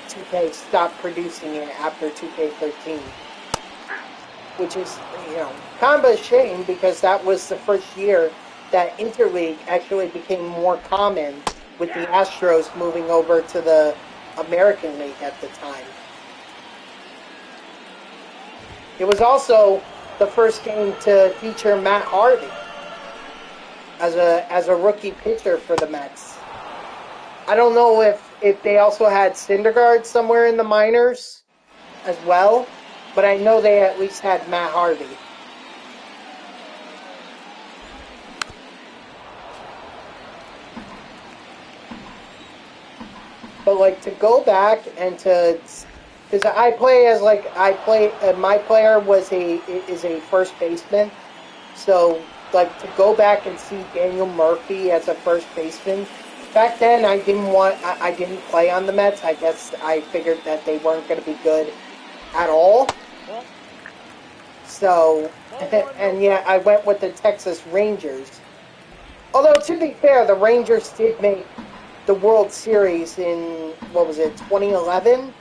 A: 2K stopped producing it after 2K13. Which is, kind of a shame because that was the first year that Interleague actually became more common with the Astros moving over to the American League at the time. It was also the first game to feature Matt Harvey as a rookie pitcher for the Mets. I don't know if they also had Syndergaard somewhere in the minors as well, but I know they at least had Matt Harvey. But like to go back and to, because my player is a first baseman, so like to go back and see Daniel Murphy as a first baseman. Back then, I didn't play on the Mets. I guess I figured that they weren't going to be good at all. So, and yeah, I went with the Texas Rangers. Although, to be fair, the Rangers did make the World Series in, what was it, 2011?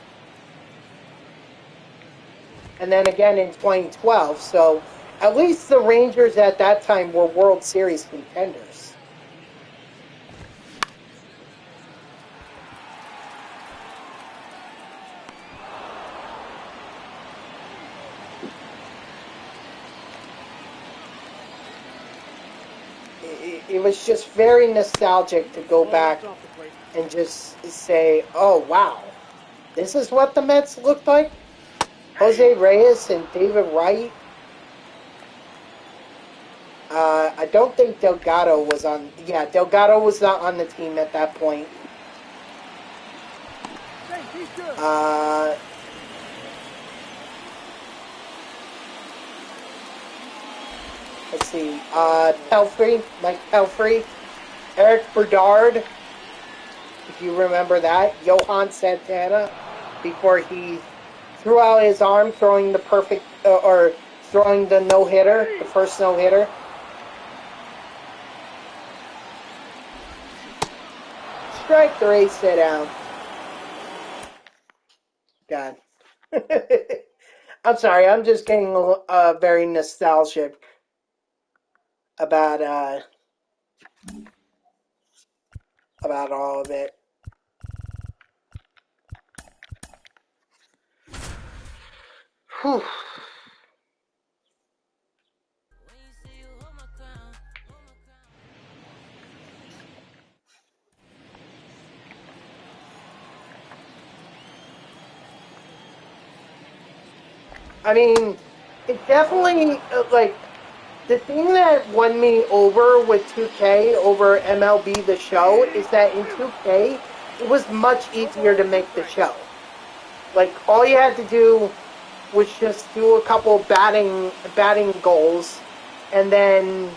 A: And then again in 2012. So, at least the Rangers at that time were World Series contenders. It was just very nostalgic to go back and just say, oh, wow, this is what the Mets looked like? Jose Reyes and David Wright. I don't think Delgado was on... Yeah, Delgado was not on the team at that point. Let's see. Mike Pelfrey. Eric Berdard, if you remember that. Johan Santana, before he threw out his arm, throwing the perfect... or throwing the no-hitter, the first no-hitter. Strike 3, sit down. God. I'm sorry, I'm just getting very nostalgic about all of it. Whew. I mean, it definitely, like, the thing that won me over with 2K over MLB The Show is that in 2K, it was much easier to make the show. Like, all you had to do was just do a couple batting goals, and then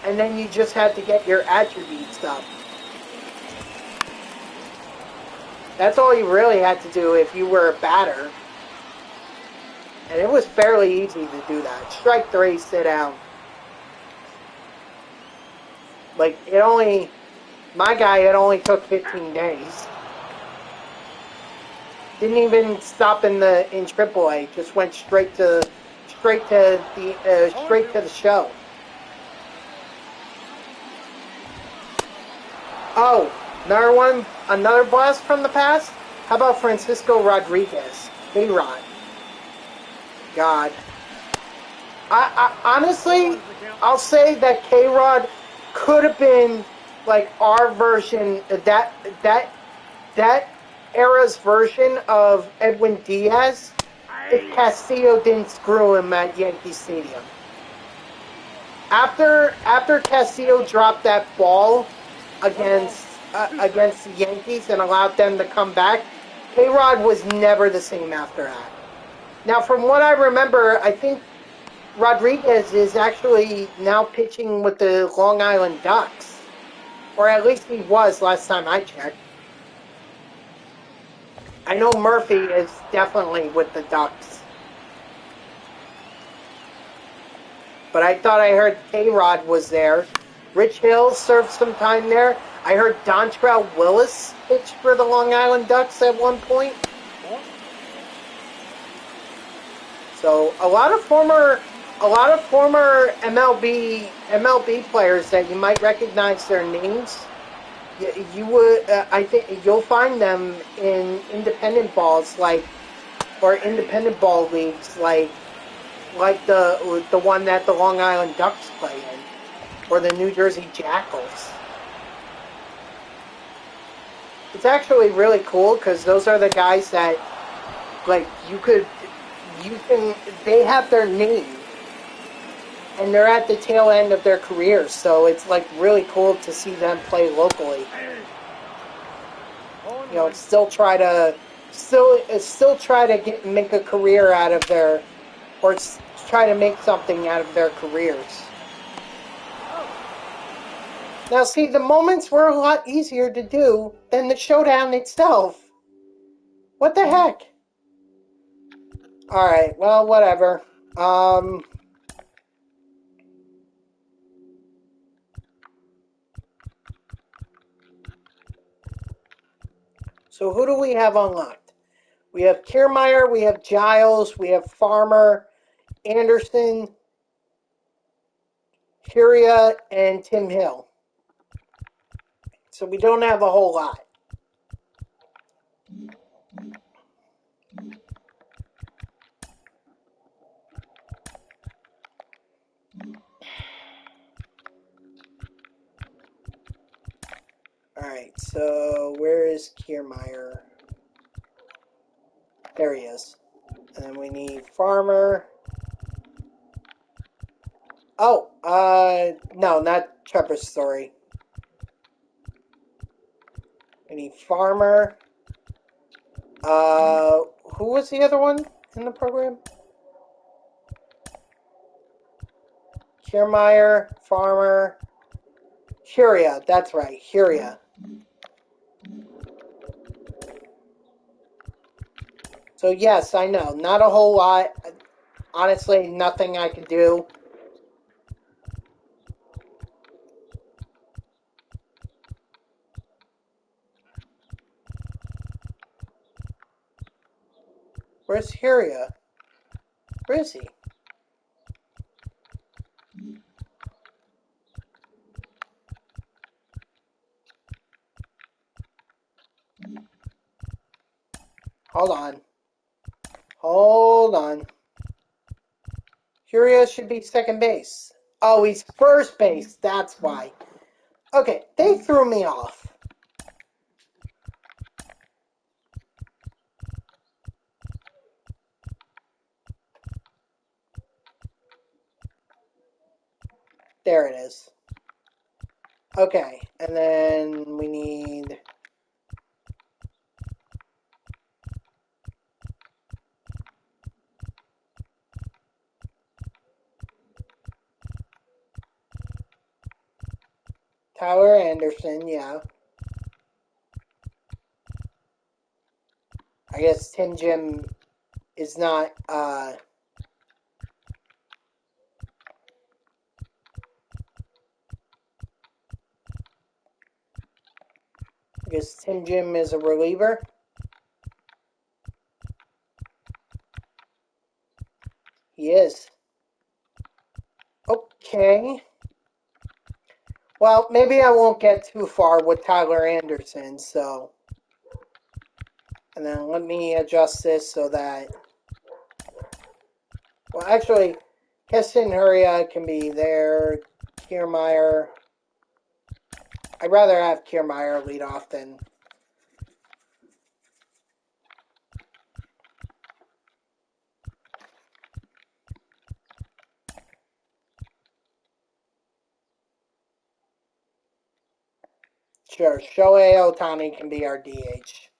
A: you just had to get your attributes up. That's all you really had to do if you were a batter. And it was fairly easy to do that. Strike 3, sit down. Like, my guy, it only took 15 days. Didn't even stop in AAA. Just went straight to the show. Oh, another blast from the past? How about Francisco Rodriguez? K-Rod. God. I honestly, I'll say that K-Rod could have been like our version, that era's version of Edwin Diaz if Castillo didn't screw him at Yankee Stadium. After Castillo dropped that ball against the Yankees and allowed them to come back, K-Rod was never the same after that. Now, from what I remember, I think Rodriguez is actually now pitching with the Long Island Ducks. Or at least he was last time I checked. I know Murphy is definitely with the Ducks. But I thought I heard K-Rod was there. Rich Hill served some time there. I heard Dontrell Willis pitched for the Long Island Ducks at one point. So a lot of former MLB players that you might recognize their names. You would, I think, you'll find them in independent balls or independent ball leagues like the one that the Long Island Ducks play in, or the New Jersey Jackals. It's actually really cool because those are the guys that, like, they have their name, and they're at the tail end of their careers, so it's like really cool to see them play locally. You know, still try to make a career out of try try to make something out of their careers. Now, see, the moments were a lot easier to do than the showdown itself. What the heck? Alright, well, whatever. So who do we have unlocked? We have Kiermaier, we have Giles, we have Farmer, Anderson, Curia, and Tim Hill. So we don't have a whole lot. Alright, so where is Kiermaier? There he is. And then we need Farmer. Oh, no, not Trevor's Story. We need Farmer. Who was the other one in the program? Kiermaier, Farmer, Curia. That's right, Curia. So yes, I know, not a whole lot. Honestly, nothing I could do. Where's Curia? Where is he? Hold on. Hold on. Curia should be second base. Oh, he's first base. That's why. Okay, they threw me off. There it is. Okay, and then we need... Tyler Anderson, yeah. I guess Tim Jim is not, I guess Tim Jim is a reliever. He is. Okay. Well, maybe I won't get too far with Tyler Anderson, so... And then let me adjust this so that... Well, actually, Keston Huria can be there. Kiermaier. I'd rather have Kiermaier lead off than... Sure, Shohei Ohtani can be our DH.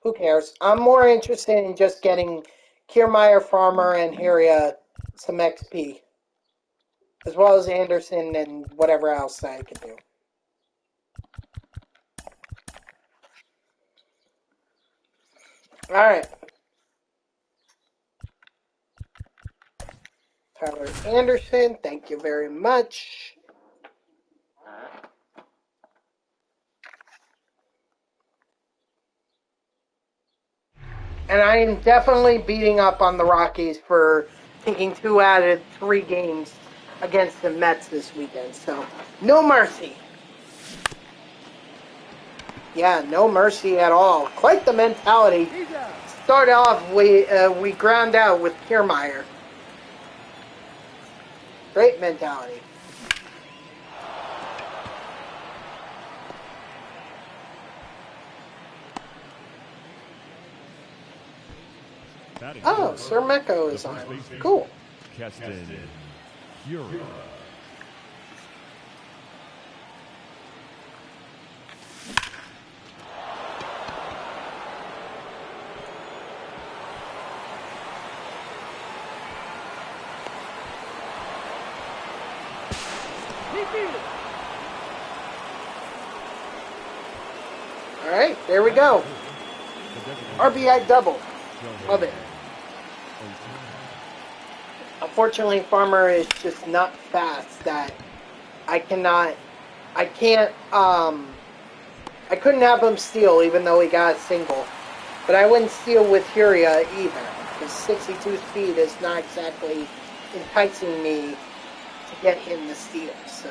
A: Who cares? I'm more interested in just getting Kiermaier, Farmer, and Huria some XP. As well as Anderson and whatever else I can do. Alright. Tyler Anderson, thank you very much. And I am definitely beating up on the Rockies for taking 2 out of 3 games against the Mets this weekend. So, no mercy. Yeah, no mercy at all. Quite the mentality. Start off, we ground out with Kiermaier. Great mentality. Oh, Sir Mecco is on. Cool.
B: Keston Huria.
A: Alright, there we go. RBI double. Love it. Unfortunately, Farmer is just not fast that I couldn't have him steal even though he got a single. But I wouldn't steal with Furia either. His 62 speed is not exactly enticing me to get him to steal, so.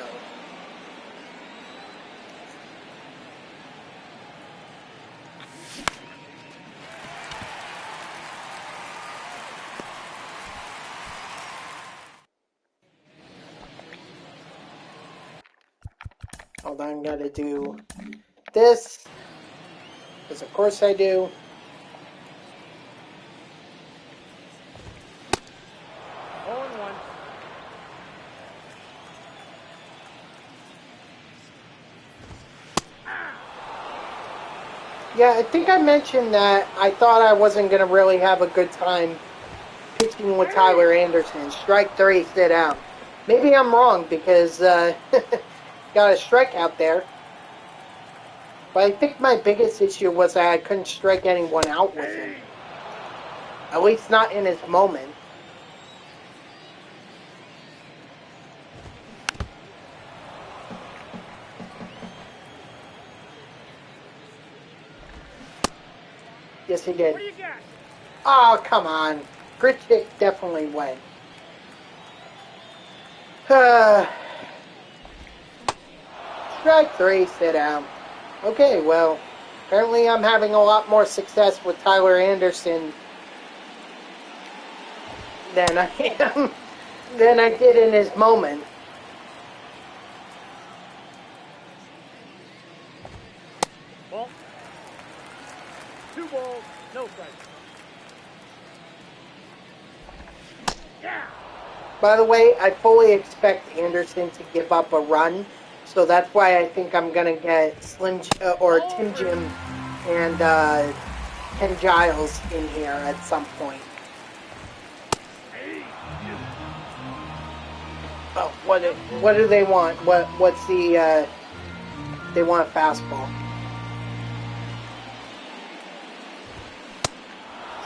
A: Hold on, gotta do this. Because of course I do. Yeah, I think I mentioned that I thought I wasn't going to really have a good time pitching with Tyler Anderson. Strike 3, sit out. Maybe I'm wrong because got a strikeout there. But I think my biggest issue was that I couldn't strike anyone out with him. At least not in his moment. Yes, he did. Oh, come on. Grit Chick definitely went. Strike 3, sit down. Okay, well, apparently I'm having a lot more success with Tyler Anderson than I did in his moment.
C: Well, 2 balls, no strikes. Yeah.
A: By the way, I fully expect Anderson to give up a run, so that's why I think I'm gonna get Tim Jim and Ken Giles in here at some point. Oh, what do they want? What's the they want a fastball.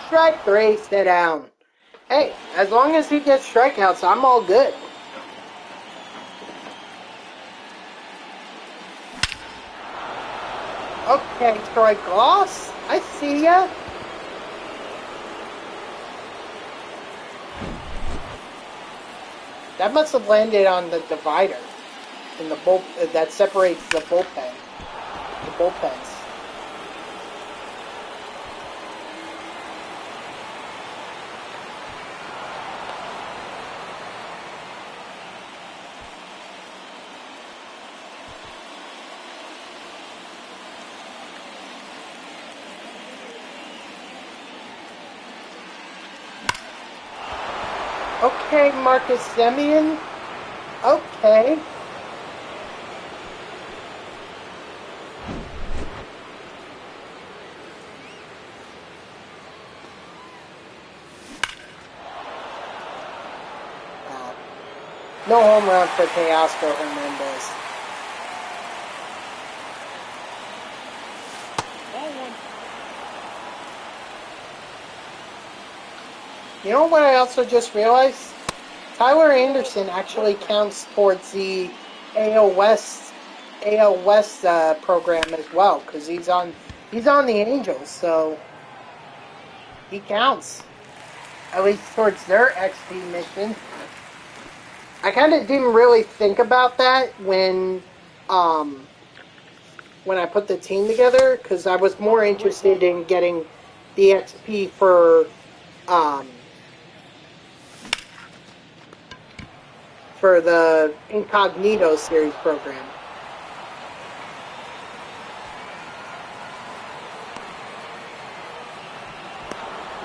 A: Strike 3, sit down. Hey, as long as he gets strikeouts, I'm all good. Okay, Troy Gloss, I see ya. That must have landed on the divider in the that separates the bullpens. Okay, Marcus Semien. Okay. No home run for Teoscar Hernandez. You know what I also just realized? Tyler Anderson actually counts towards the AL West program as well, because he's on the Angels, so he counts at least towards their XP mission. I kind of didn't really think about that when I put the team together, because I was more interested in getting the XP for the Incognito series program.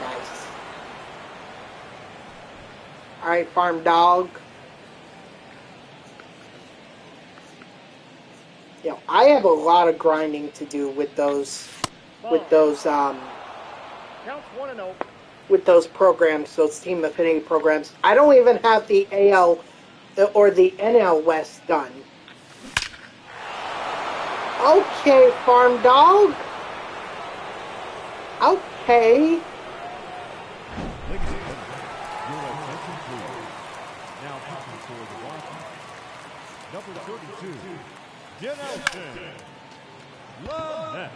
A: Nice. Alright, Farm Dog. You know, I have a lot of grinding to do with those programs, those team affinity programs. I don't even have the AL or the NL West done. Okay, farm dog. Okay.
B: Ladies and gentlemen, your attention please. Now pitching for the Rockies, number 32, Dynasty. Love.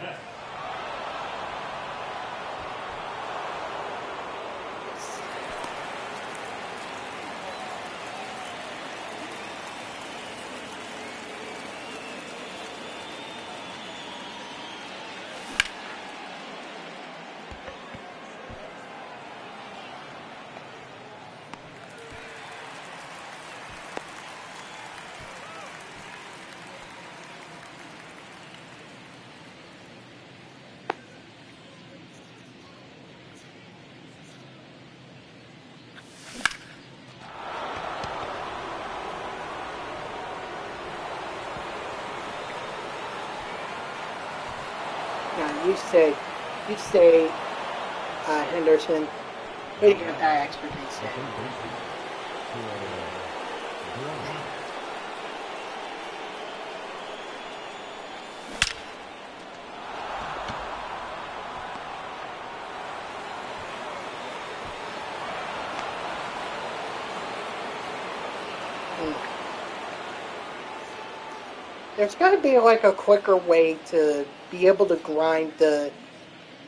A: Now you say, Henderson. Way to get that extra base hit. There's got to be like a quicker way to be able to grind the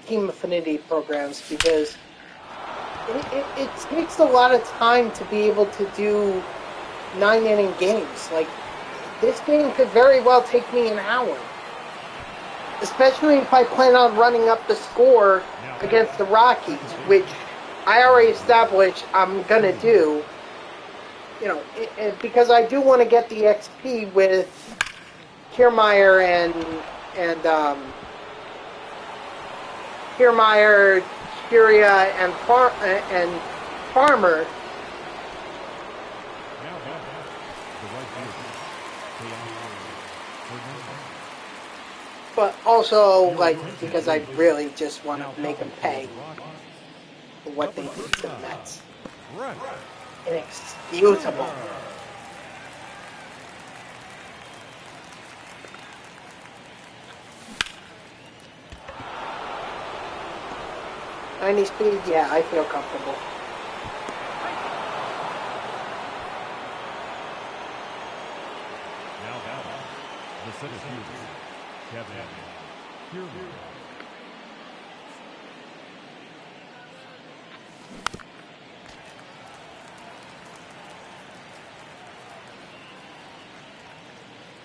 A: team affinity programs, because it takes a lot of time to be able to do 9-inning games. Like, this game could very well take me an hour, especially if I plan on running up the score against the Rockies, which I already established I'm gonna do. You know, because I do want to get the XP with Kiermaier and Kiermaier, Curia, and Farmer. But also, like, because I really just want to make them pay for what they did to the Mets. Inexcusable. 90 speed, yeah, I feel comfortable.
B: Now batting, the center fielder, Kevin Kiermaier.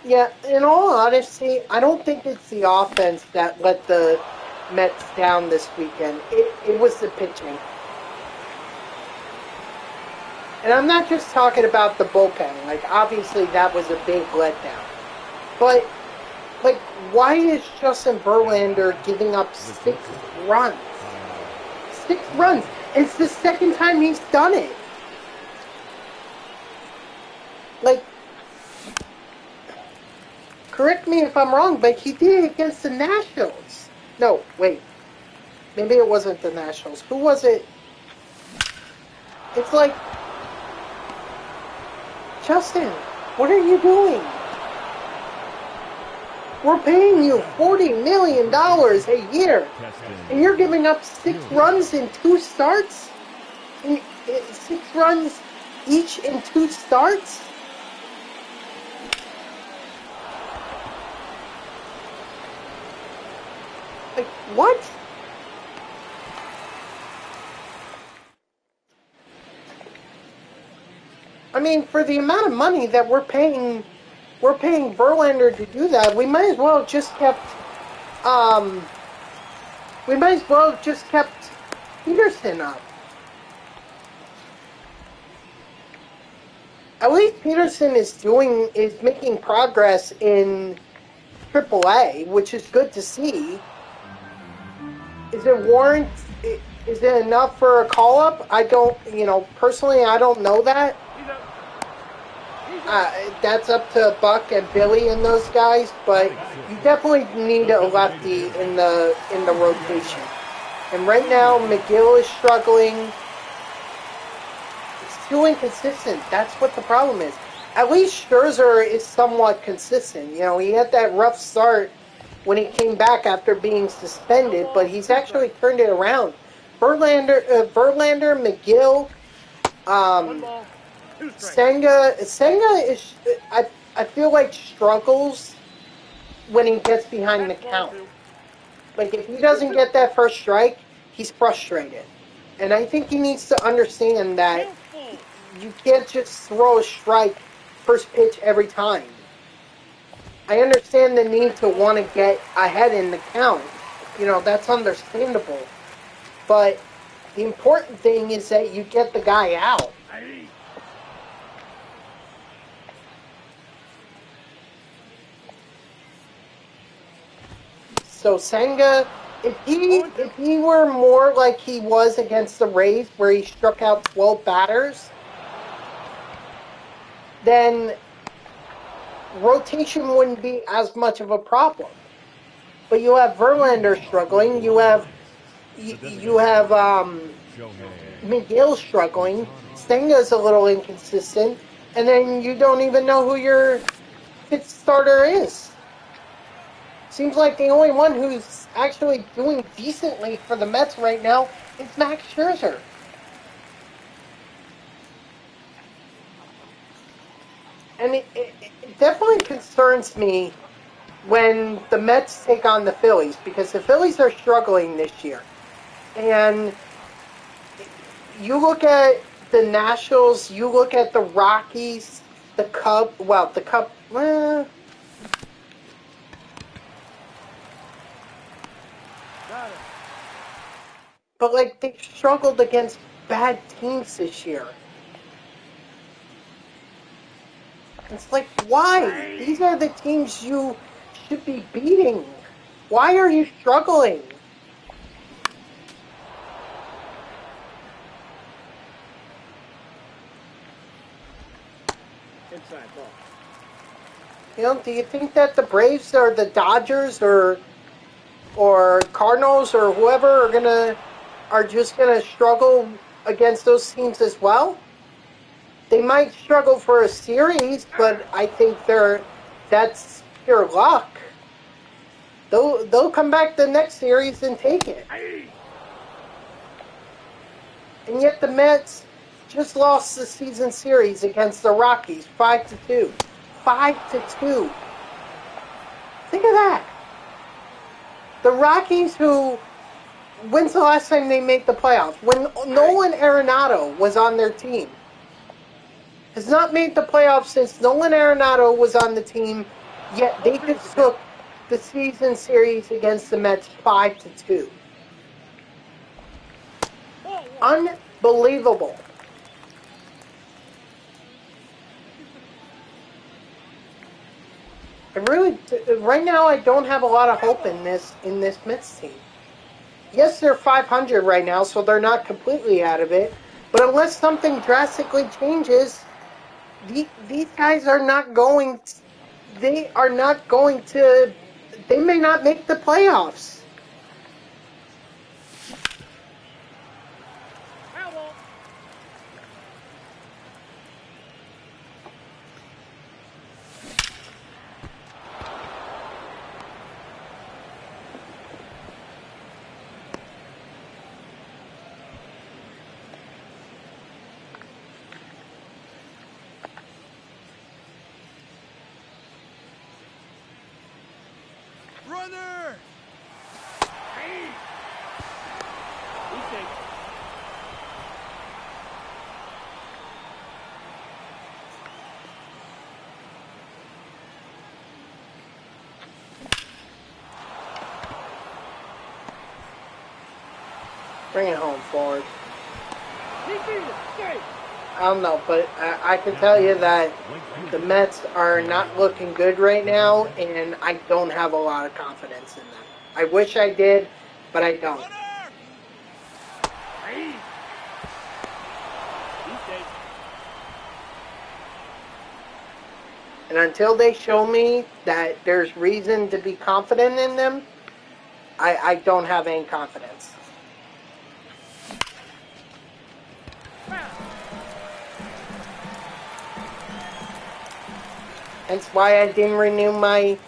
A: Yeah, in all honesty, I don't think it's the offense that let the Mets down this weekend. It was the pitching. And I'm not just talking about the bullpen. Like, obviously that was a big letdown. But, like, why is Justin Verlander giving up 6 runs? 6 runs. It's the second time he's done it. Like, correct me if I'm wrong, but he did it against the Nationals. No, wait. Maybe it wasn't the Nationals. Who was it? It's like, Justin, what are you doing? We're paying you $40 million a year, and you're giving up 6 runs in 2 starts? 6 runs each in 2 starts? Like, what? I mean, for the amount of money that we're paying Verlander to do that, we might as well have just kept, Peterson up. At least Peterson is making progress in AAA, which is good to see. Is it enough for a call-up? I don't, personally, I don't know that. That's up to Buck and Billy and those guys, but you definitely need a lefty in the rotation. And right now, McGill is struggling. It's too inconsistent. That's what the problem is. at least Scherzer is somewhat consistent. You know, he had that rough start when he came back after being suspended, but he's actually turned it around. Verlander, McGill,
C: One ball, two strikes.
A: Senga is I feel like struggles when he gets behind the
C: That's ball
A: count.
C: two.
A: Like if he doesn't get that first strike, he's frustrated. And I think he needs to understand that
C: Count full.
A: you can't just throw a strike first pitch every time. I understand the need to want to get ahead in the count. You know, that's understandable. But the important thing is that you get the guy out.
C: Aye.
A: So Senga, if he were more like he was against the Rays, where he struck out 12 batters, then rotation wouldn't be as much of a problem. But you have Verlander struggling. You have McGill struggling. Senga's a little inconsistent, and then you don't even know who your fifth starter is. Seems like the only one who's actually doing decently for the Mets right now is Max Scherzer. And it definitely concerns me when the Mets take on the Phillies, because the Phillies are struggling this year. And you look at the Nationals, you look at the Rockies, the Cubs,
C: Got it.
A: but like they struggled against bad teams this year. It's like, why? These are the teams you should be beating. Why are you struggling?
C: Inside ball.
A: You know, do you think that the Braves or the Dodgers or Cardinals or whoever are just gonna struggle against those teams as well? They might struggle for a series, but I think that's pure luck. They'll come back the next series and take it. And yet the Mets just lost the season series against the Rockies 5-2. 5-2. Think of that. The Rockies, when's the last time they made the playoffs? When Nolan Arenado was on their team. Has not made the playoffs since Nolan Arenado was on the team, yet they just took the season series against the Mets 5-2. Unbelievable. Right now I don't have a lot of hope in this Mets team. Yes, they're 500 right now, so they're not completely out of it. But unless something drastically changes, these guys are not going. They are not going to. They may not make the playoffs.
B: Runner!
A: Bring it home, Ford. I don't know, but I can tell you that the Mets are not looking good right now, and I don't have a lot of confidence in them. I wish I did, but I don't. And until they show me that there's reason to be confident in them, I don't have any confidence. Hence why I didn't renew my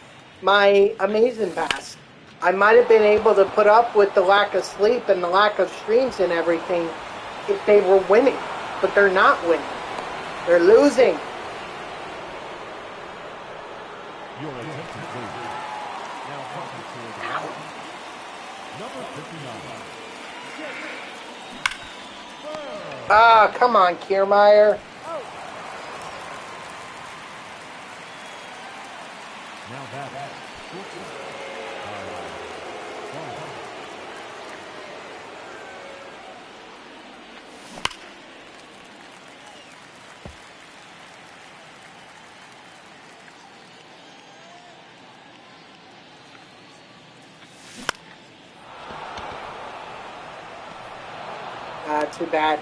A: Amazing Pass. I might have been able to put up with the lack of sleep and the lack of streams and everything if they were winning, but they're not winning. They're losing.
B: Your attempt to clear. Now talking to number 59.
A: Ah, come on, Kiermaier.
B: Now that
A: Too bad.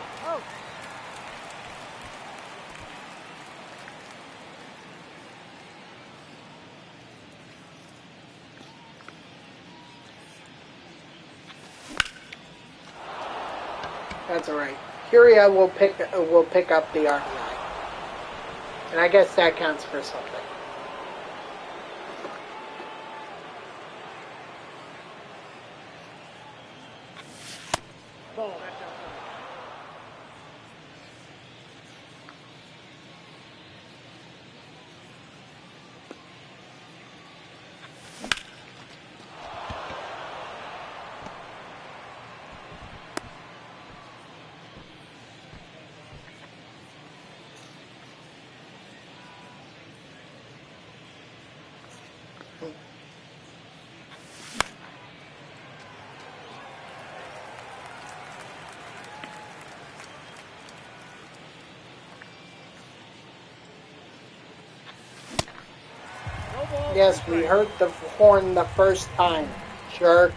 A: That's all right. Curia will pick up the RBI, and I guess that counts for something.
C: Ball, that's outside.
A: Yes, we heard the horn the first time, jerk.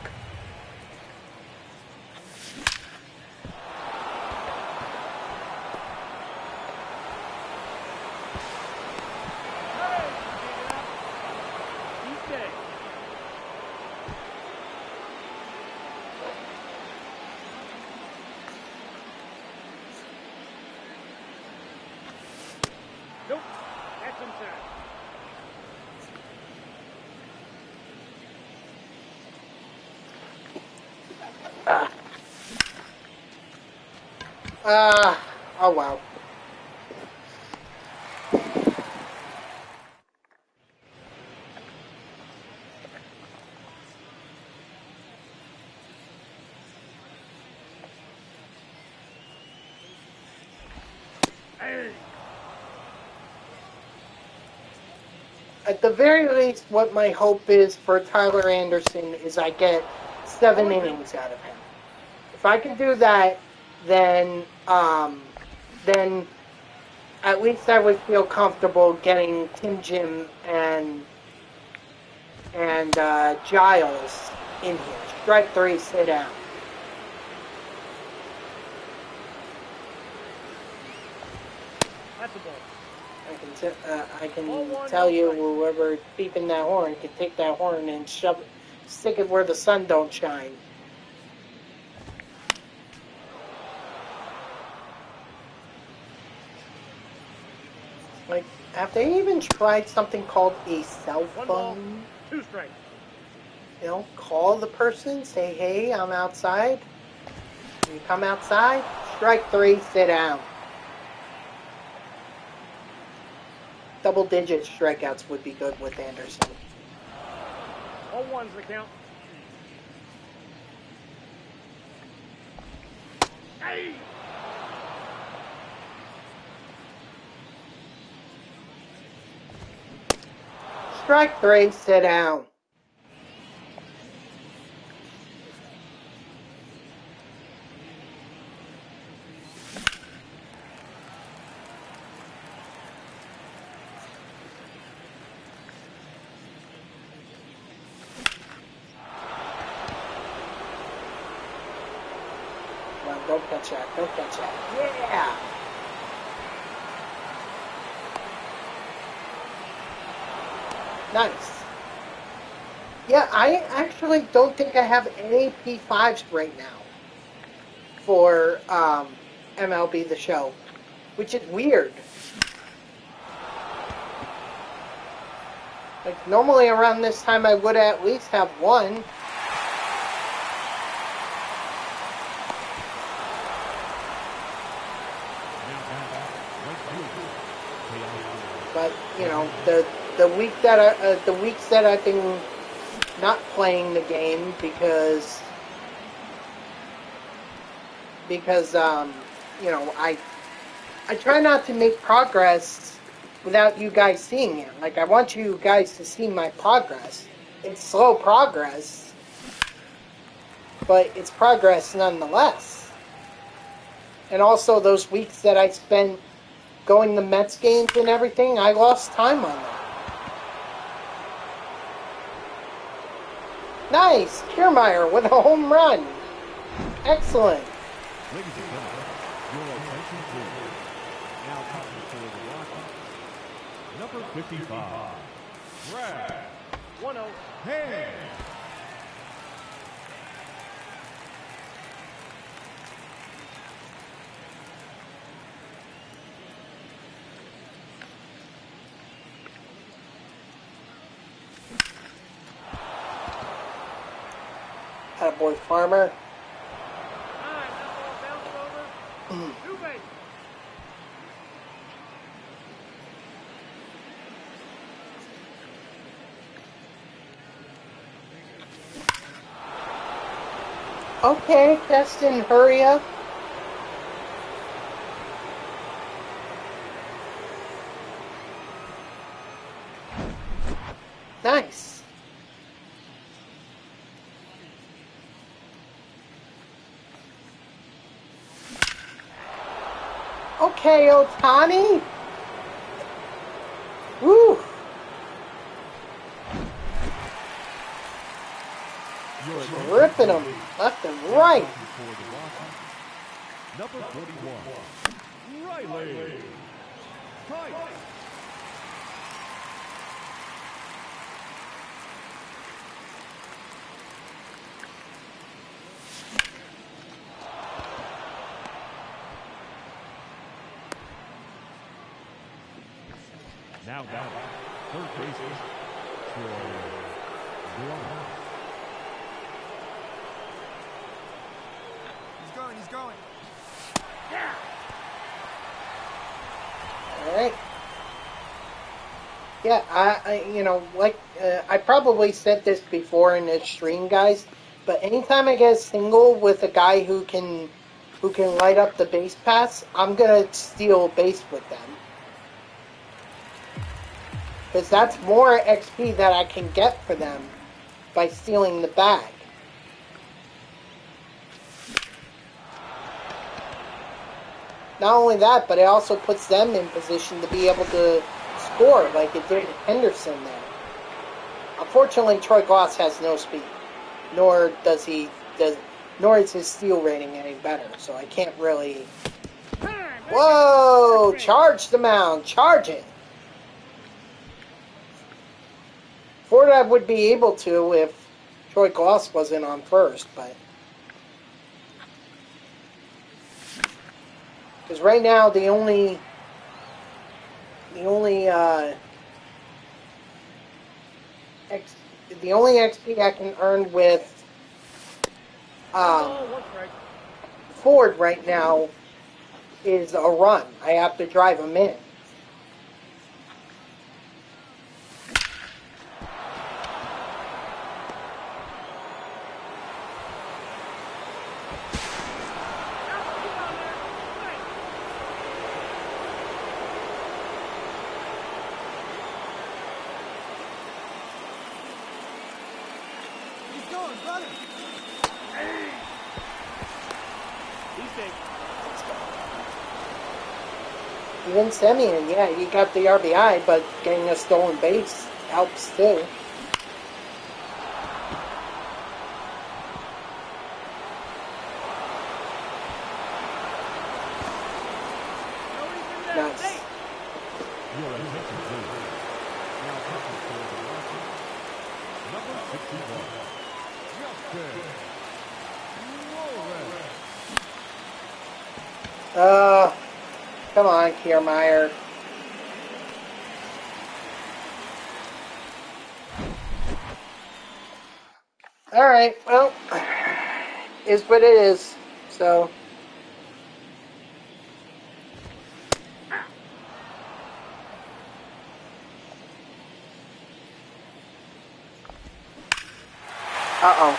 C: Nope, that's inside.
A: Oh wow.
C: Hey.
A: At the very least, what my hope is for Tyler Anderson is I get 7 innings out of him. If I can do that, then at least I would feel comfortable getting Tim Jim and Giles in here. Strike 3, sit down.
C: That's a ball.
A: I can tell you whoever beeping that horn can take that horn and stick it where the sun don't shine. Like, have they even tried something called a cell phone?
C: 1 ball, 2 strikes.
A: You know, call the person, say, hey, I'm outside. You come outside, strike 3, sit down. Double-digit strikeouts would be good with Anderson.
C: 0-1's the count. Hey!
A: Strike 3, sit down. Well, don't catch that. Don't catch that. Yeah! Nice. Yeah, I actually don't think I have any P5s right now for MLB The Show, which is weird. Like, normally around this time I would at least have one. But, you know, the weeks that I've been not playing the game because you know, I try not to make progress without you guys seeing it. Like, I want you guys to see my progress. It's slow progress, but it's progress nonetheless. And also those weeks that I spent going to Mets games and everything, I lost time on that. Nice! Kiermaier with a home run. Excellent.
B: Ladies and gentlemen, your attention please. Now talking for the Rockies, number 55, Brad
C: 1-0.
B: Hand.
A: Attaboy Farmer.
C: That ball bounced over. Two bases.
A: Okay, Destin, hurry up. Nice. Okay, Otani. Woo. Ripping them left and right.
B: For the Rockies, number 41, Riley Tice. Now batting, third baseman, Troy Glass.
D: He's going.
C: Yeah.
A: All right. Yeah, I you know, like I probably said this before in the stream, guys. But anytime I get a single with a guy who can light up the base pass, I'm gonna steal base with them. Because that's more XP that I can get for them by stealing the bag. Not only that, but it also puts them in position to be able to score like it did Henderson there. Unfortunately, Troy Glass has no speed, nor is his steal rating any better, so I can't really... Whoa! Charge the mound! Charge it! Ford I would be able to if Troy Glass wasn't on first, but... Because right now, the only XP I can earn with Ford right now is a run. I have to drive him in. Even Semien, yeah, he got the RBI, but getting a stolen base helps too. Nice.
B: Your attention please. Now pitching for the Rockies, number 61, Justin Flores.
A: Come on, Kiermaier. Alright, well, is what it is. So, uh-oh.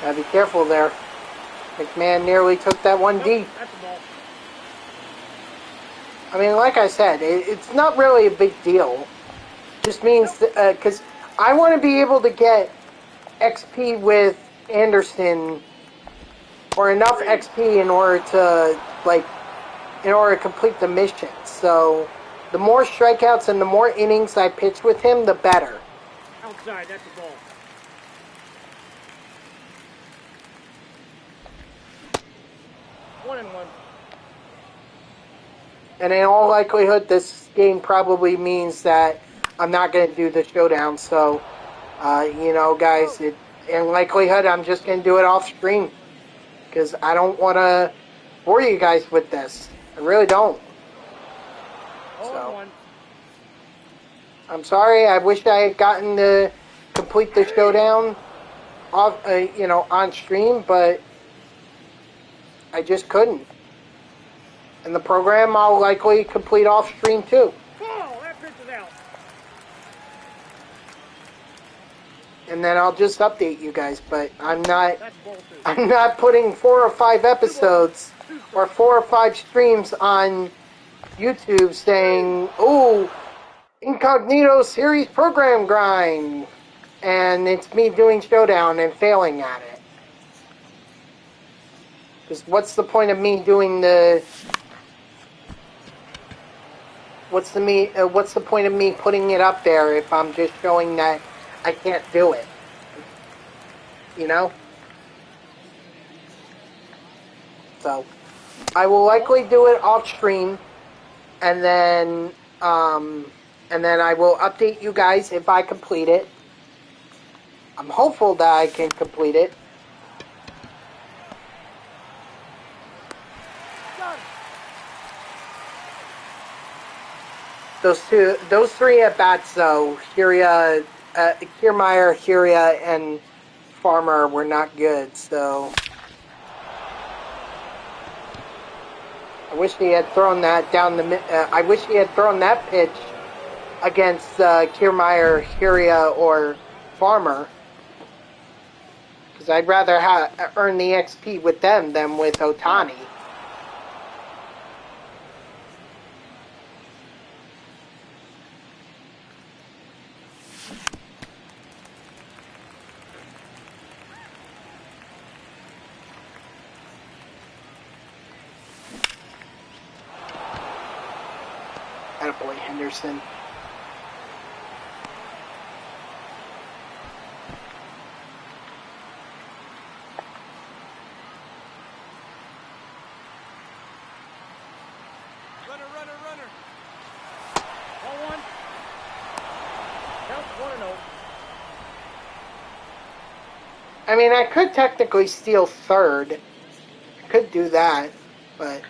A: Gotta be careful there. McMahon nearly took that one deep.
C: That's a ball.
A: I mean, like I said, it's not really a big deal. Just means, because I want to be able to get XP with Anderson, or enough XP in order to, complete the mission. So, the more strikeouts and the more innings I pitch with him, the better.
C: Outside, that's a ball. One and one.
A: And in all likelihood, this game probably means that I'm not going to do the showdown. So, guys, in likelihood, I'm just going to do it off stream. Because I don't want to bore you guys with this. I really don't. So, I'm sorry. I wish I had gotten to complete the showdown off, on stream, but I just couldn't. And the program I'll likely complete off stream too.
C: Oh, that pitch is out.
A: And then I'll just update you guys, but I'm not putting 4 or 5 episodes or 4 or 5 streams on YouTube saying, "Ooh, Incognito series program grind," and it's me doing showdown and failing at it. Because what's the point of me doing the? What's the point of me putting it up there if I'm just showing that I can't do it? You know? So, I will likely do it off stream, and then I will update you guys if I complete it. I'm hopeful that I can complete it. Those 3 at bats though, Kiermaier, Hiria, and Farmer were not good. So I wish he had thrown that down the. I wish he had thrown that pitch against Kiermaier, Hiria, or Farmer, because I'd rather earn the XP with them than with Otani. Attaboy, Henderson.
C: Runner. Ball one. Count 1-0.
A: I mean, I could technically steal third. I could do that, but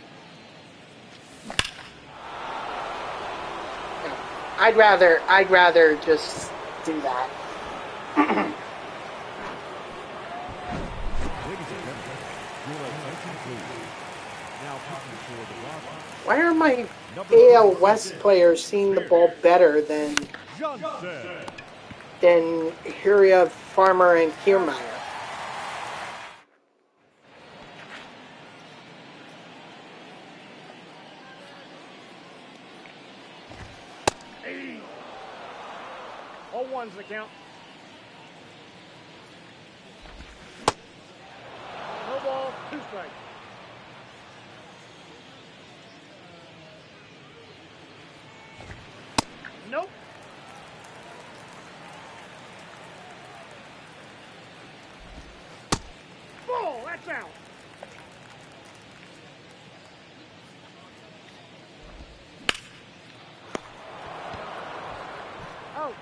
A: I'd rather just do that. Why are my AL West players seeing the ball better than Hiria, Farmer, and Kiermaier?
C: Hey. All one's the count. No ball, 2 strikes. Nope. Ball, that's out. Out.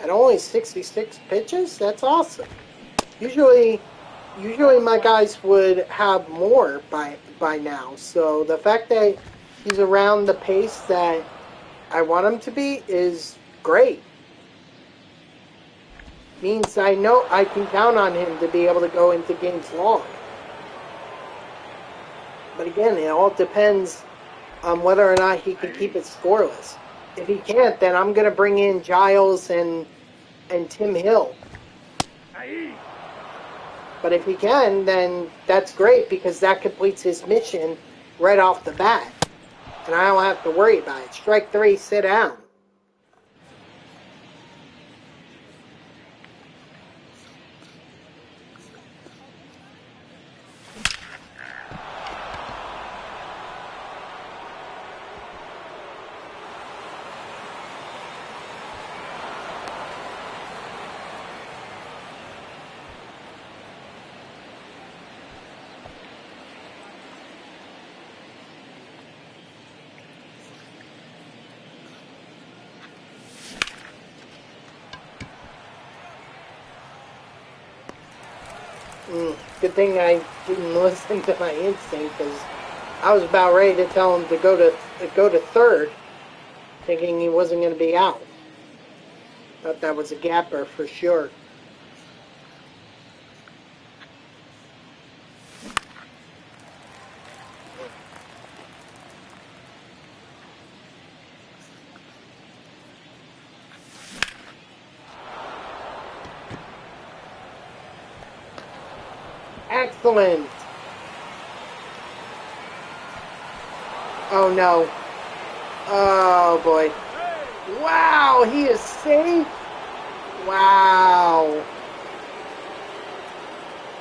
A: At only 66 pitches? That's awesome. Usually usually my guys would have more by now. So the fact that he's around the pace that I want him to be is great. Means I know I can count on him to be able to go into games long. But again, it all depends on whether or not he can keep it scoreless. If he can't, then I'm going to bring in Giles and Tim Hill. But if he can, then that's great because that completes his mission right off the bat. And I don't have to worry about it. Strike three, sit down. Good thing I didn't listen to my instinct because I was about ready to tell him to go to third, thinking he wasn't going to be out. Thought that was a gapper for sure. Excellent. Oh no. Oh boy. Wow, he is safe. Wow.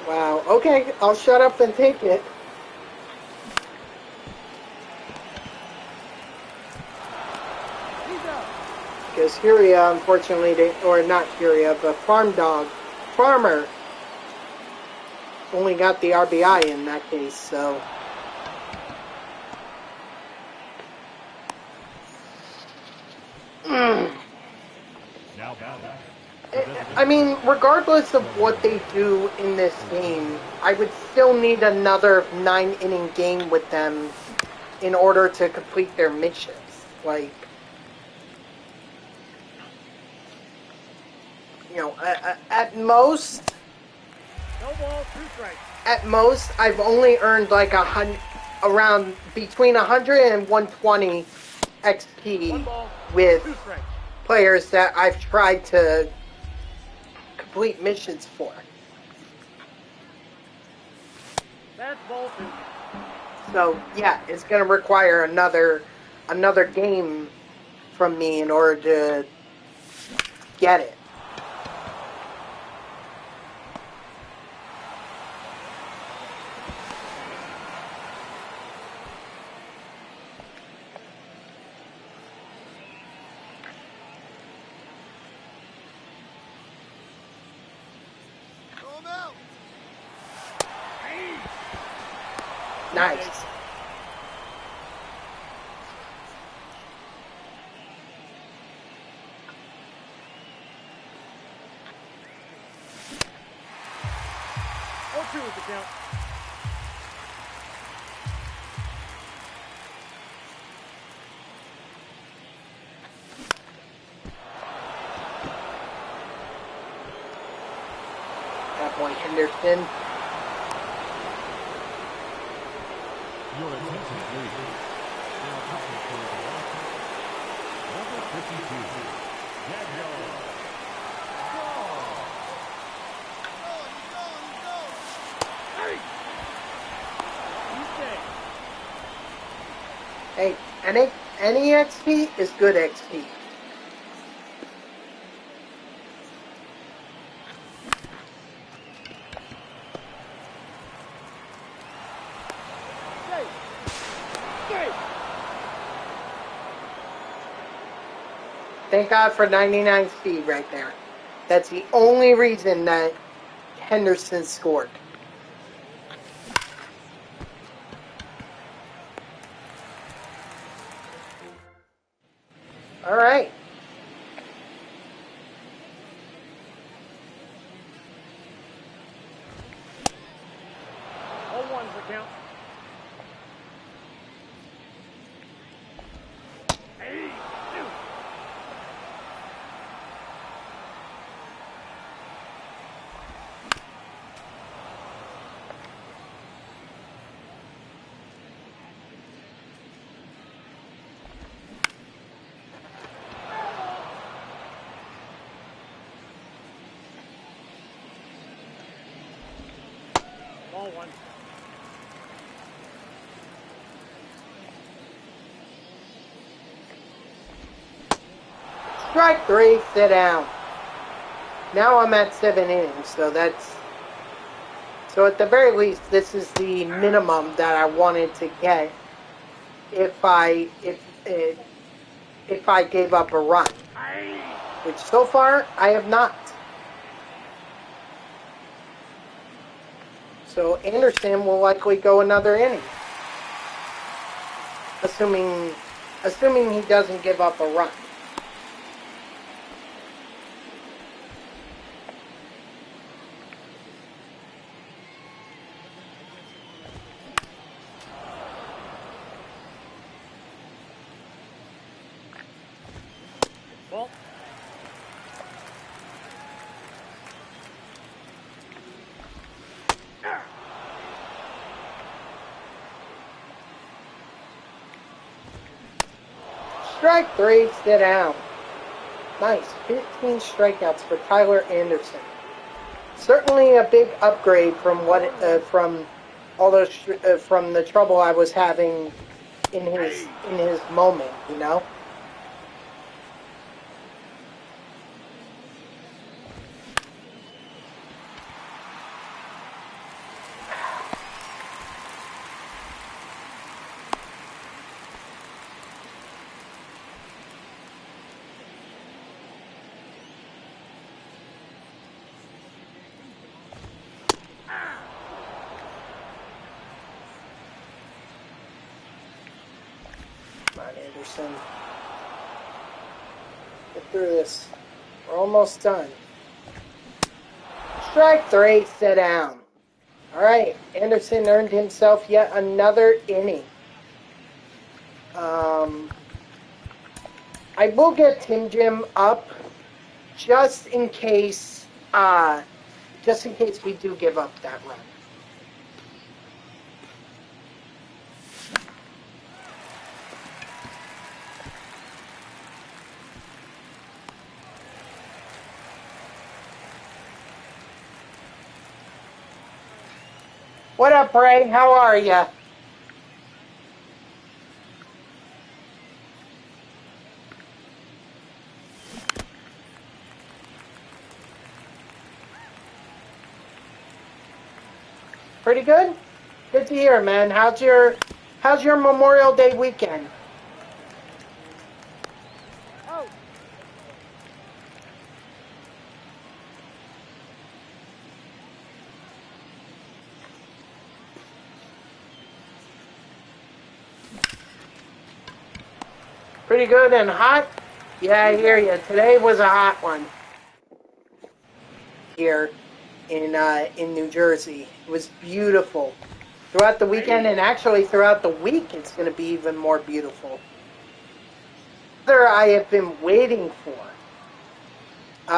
A: Wow. Okay, I'll shut up and take it. Because Huria, unfortunately, or not Huria, but Farmer, only got the RBI in that case, so. I mean, regardless of what they do in this game, I would still need another 9-inning game with them in order to complete their missions. Like, you know, at most,
C: No ball, 2 strikes.
A: At most, I've only earned like around between 100 and 120 XP with players that I've tried to complete missions for.
C: That's ball 2.
A: So yeah, it's going to require another game from me in order to get it. Nice.
C: Oh, 2 is the count.
A: That boy Henderson.
B: Your attention, please. Now talking for the number 52, Daniel.
A: Hey, any XP is good XP. Thank God for 99 speed right there. That's the only reason that Henderson scored. All right.
C: one's the count. Hey, two. Ball one.
A: Strike 3, sit down. Now I'm at 7 innings, so that's... So at the very least, this is the minimum that I wanted to get if I gave up a run. Which so far, I have not. So Anderson will likely go another inning. Assuming he doesn't give up a run.
C: Ball.
A: Strike 3, sit down. Nice, 15 strikeouts for Tyler Anderson. Certainly a big upgrade from from all those from the trouble I was having in his moment, you know. Come on, Anderson. Get through this. We're almost done. Strike 3, sit down. All right, Anderson earned himself yet another inning. I will get Tim Jim up just in case we do give up that run. What up, Ray? How are ya? Pretty good? Good to hear, man. How's your Memorial Day weekend?
C: Oh.
A: Pretty good and hot? Yeah, I hear you. Today was a hot one here in New Jersey. It was beautiful. Throughout the weekend and actually throughout the week, it's going to be even more beautiful. Weather I have been waiting for.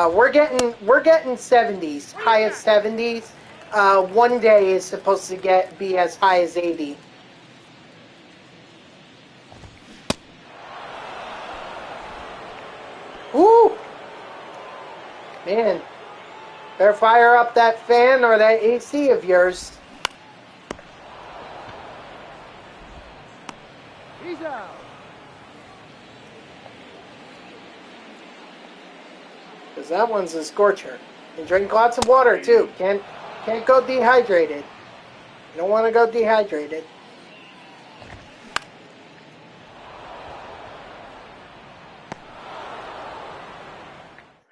A: We're getting 70s, high as 70s. One day is supposed to be as high as 80. Woo! Man, better fire up that fan or that AC of yours.
C: He's out.
A: Because that one's a scorcher. And drink lots of water too. Can't go dehydrated. You don't want to go dehydrated.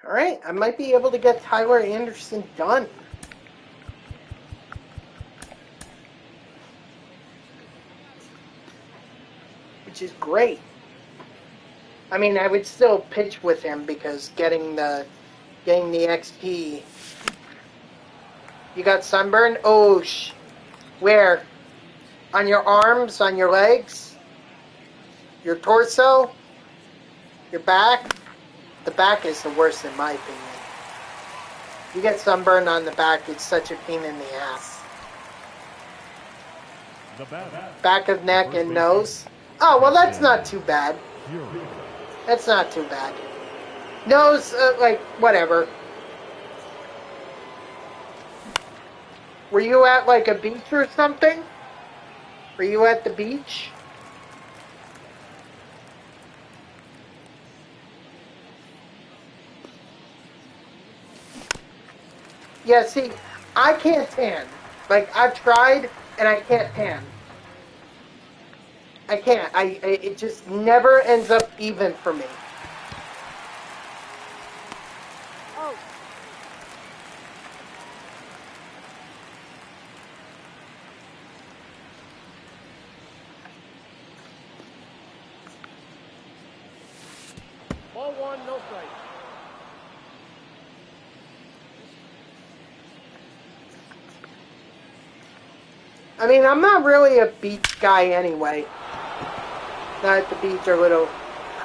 A: Alright, I might be able to get Tyler Anderson done. Which is great. I mean, I would still pitch with him because getting the XP. You got sunburn? Oh, where? On your arms, on your legs, your torso, your back. The back is the worst in my opinion. You get sunburned on the back, it's such a pain in the ass.
B: The batter.
A: Back of neck
B: First
A: and
B: baseman.
A: nose. Oh, well, that's not too bad.
B: Fury.
A: That's not too bad. Nose, like, whatever. Were you at, like, a beach or something? Were you at the beach? Yeah, see, I can't tan. Like, I've tried, and I can't tan. I can't. It just never ends up even for me.
C: Oh. Ball one, no strike.
A: I mean, I'm not really a beach guy anyway. Not at the beach or little...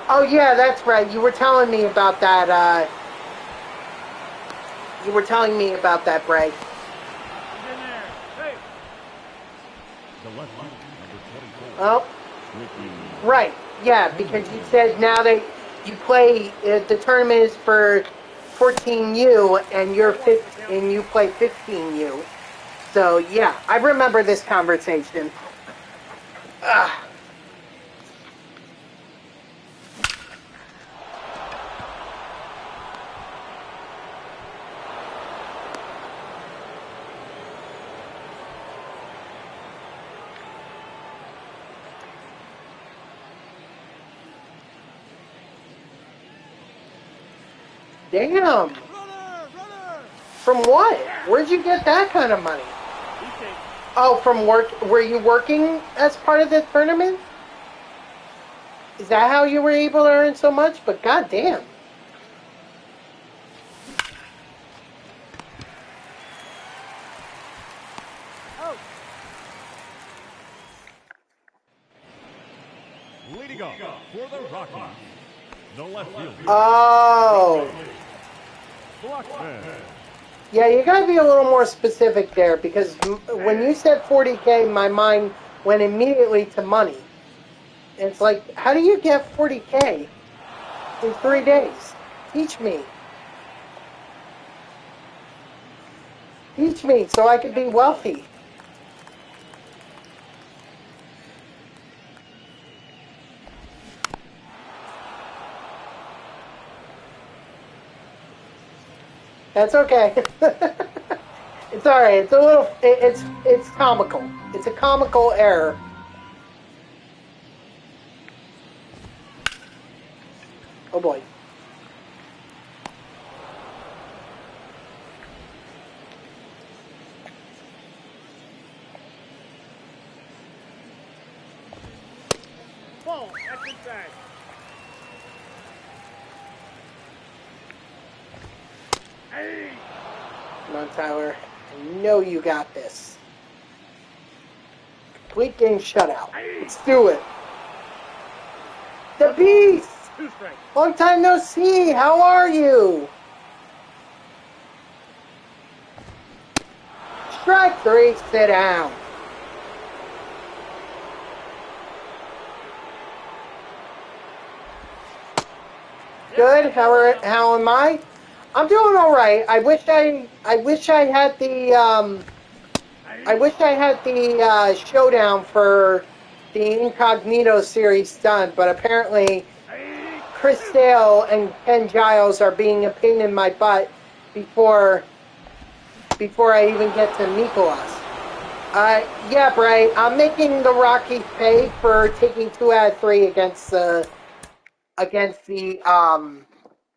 A: Oh, yeah, that's right. You were telling me about that, You were telling me about that, Bray.
C: He's in there. Hey.
B: The lefty, number 24.
A: Oh,
B: Ricky.
A: right. Yeah, because you said now that you play... the tournament is for 14U, and and you play 15U. So, yeah, I remember this conversation. Ugh. Damn.
C: Runner!
A: From what? Where'd you get that kind of money?
C: He takes.
A: Oh, from work. Were you working as part of the tournament? Is that how you were able to earn so much? But goddamn.
C: Oh.
B: Leading off for the Rockies. The left fielder.
A: Oh.
B: Blackman.
A: Yeah, you gotta be a little more specific there because when you said 40K, my mind went immediately to money. And it's like, how do you get 40K in 3 days? Teach me. Teach me so I could be wealthy. That's okay. It's all right. It's a little. It's comical. It's a comical error. Oh boy.
C: Ball. That's inside. Hey.
A: Come on, Tyler. I know you got this. Complete game shutout. Let's do it. The Beast!
C: 2 strikes.
A: Long time no see. How are you? Strike 3. Sit down. Good. How am I? I'm doing all right. I wish I had the showdown for the Incognito series done, but apparently Chris Sale and Ken Giles are being a pain in my butt before I even get to Mikolas. Yeah, Bray, I'm making the Rockies pay for taking 2 out of 3 against the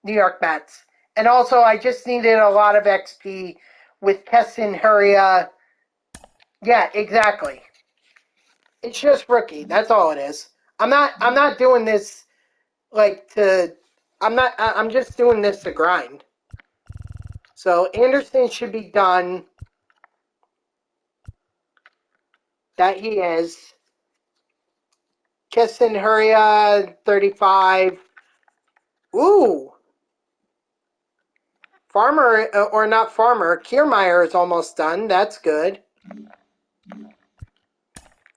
A: New York Mets. And also, I just needed a lot of XP with Keston Huria. Yeah, exactly. It's just rookie. That's all it is. I'm not doing this like to. I'm just doing this to grind. So Anderson should be done. That he is. Keston Huria, 35. Ooh. Farmer, or not Farmer, Kiermaier is almost done. That's good.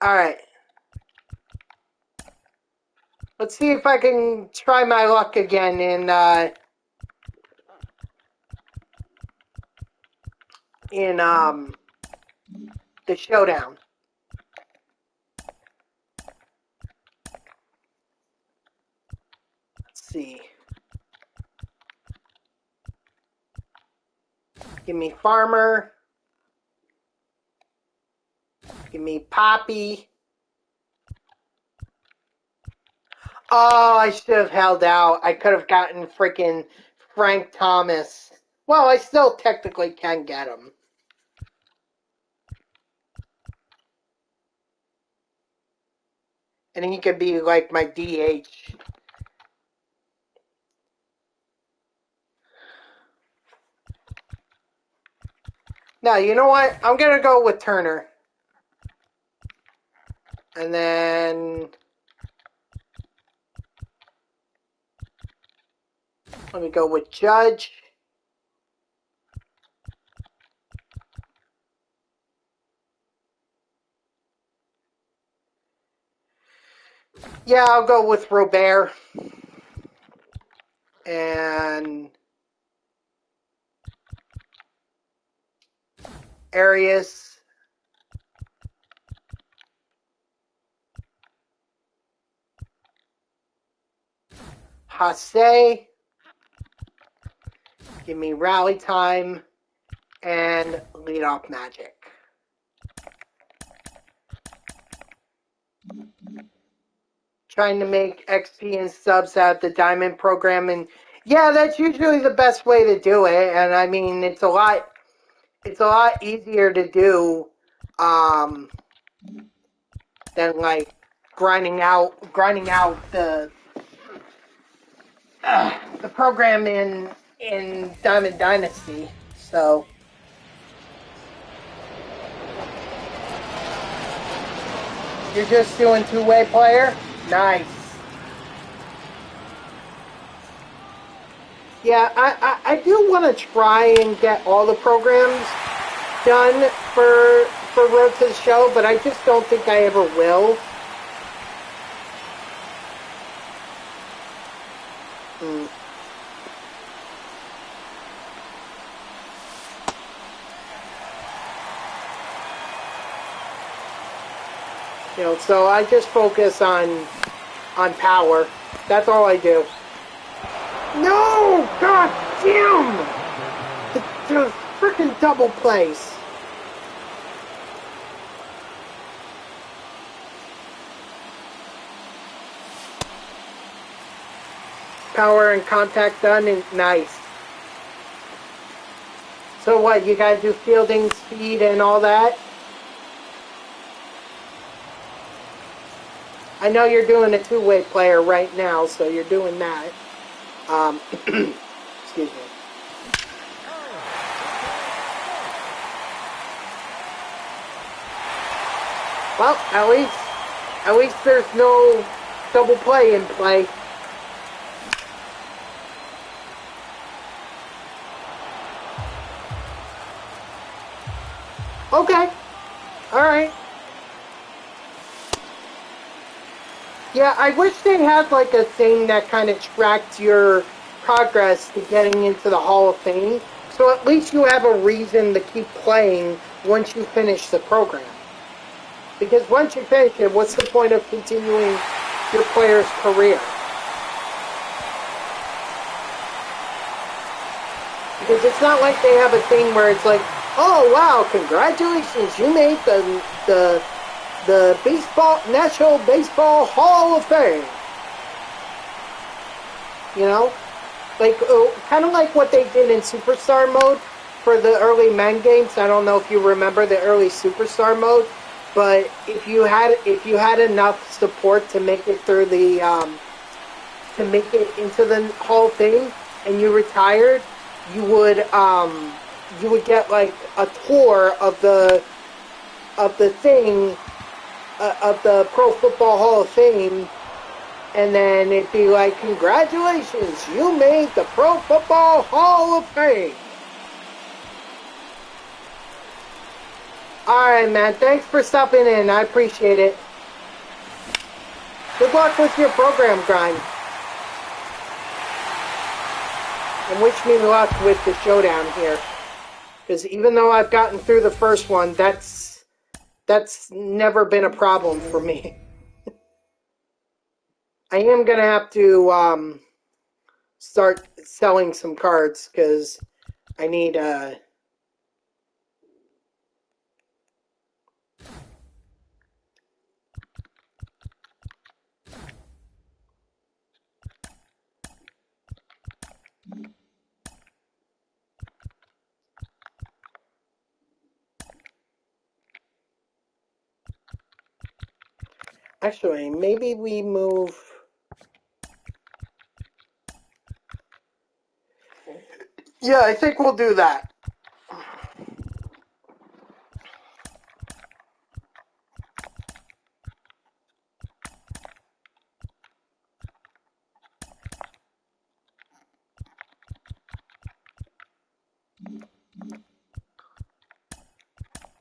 A: Alright. Let's see if I can try my luck again in the showdown. Let's see. Give me Farmer. Give me Poppy. Oh, I should have held out. I could have gotten freaking Frank Thomas. Well, I still technically can get him. And he could be like my DH. No, you know what? I'm going to go with Turner. And then let me go with Judge. Yeah, I'll go with Robert. And Arias. Hase. Give me Rally Time. And Leadoff Magic. Trying to make XP and subs out of the Diamond program, and yeah, that's usually the best way to do it. And I mean, it's a lot easier to do than like grinding out the program in Diamond Dynasty. So you're just doing two-way player? Nice. Yeah, I do want to try and get all the programs done for Road to the Show, but I just don't think I ever will. You know, so I just focus on power. That's all I do. No! God damn! The freaking double plays. Power and contact done, and nice. So what, you gotta do fielding, speed, and all that? I know you're doing a two-way player right now, so you're doing that. Excuse me. Well, at least there's no double play in play. Okay. Alright. Yeah, I wish they had like a thing that kind of tracked your progress to getting into the Hall of Fame. So at least you have a reason to keep playing once you finish the program. Because once you finish it, what's the point of continuing your player's career? Because it's not like they have a thing where it's like, oh wow, congratulations, you made the National Baseball Hall of Fame. You know? Like, kind of like what they did in Superstar mode for the early men games. I don't know if you remember the early Superstar mode, but if you had enough support to make it through the to make it into the Hall of Fame and you retired, you would get like a tour of the thing of the Pro Football Hall of Fame, and then it'd be like, congratulations, you made the Pro Football Hall of Fame. Alright, man, thanks for stopping in. I appreciate it. Good luck with your program grind. And wish me luck with the showdown here. Because even though I've gotten through the first one, that's never been a problem for me. I am going to have to start selling some cards because I need actually, maybe we move. Yeah, I think we'll do that.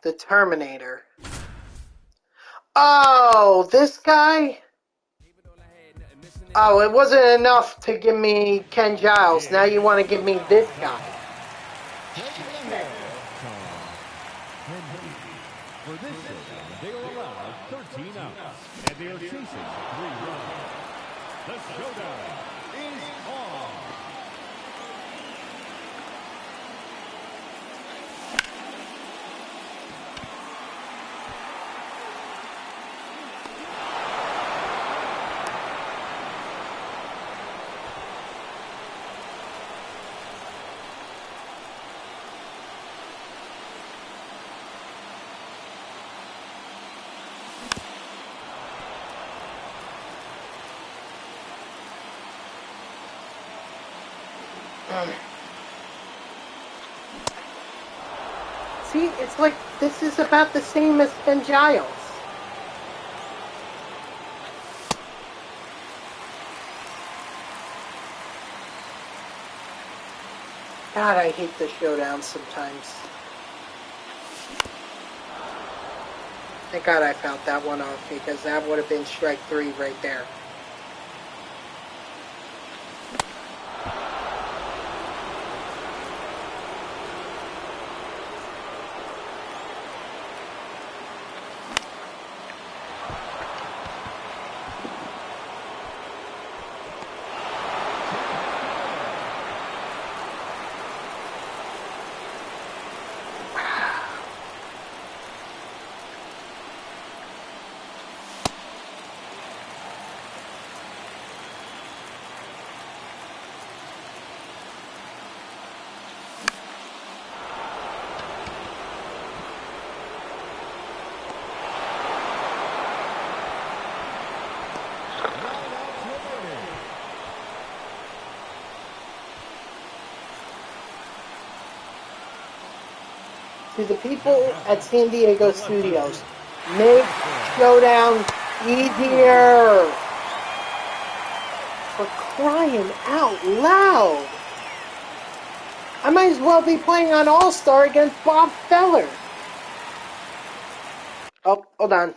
A: The Terminator. Oh, this guy? Oh, it wasn't enough to give me Ken Giles. Now you want to give me this guy.
B: For this showdown, they are allowed 13 outs, and they are chasing 3 runs. The showdown is on.
A: See, it's like this is about the same as Ken Giles. God, I hate the showdown sometimes. Thank God I found that one off because that would have been strike 3 right there. To the people at San Diego Studios, make showdown easier. For crying out loud. I might as well be playing on All-Star against Bob Feller. Oh, hold on.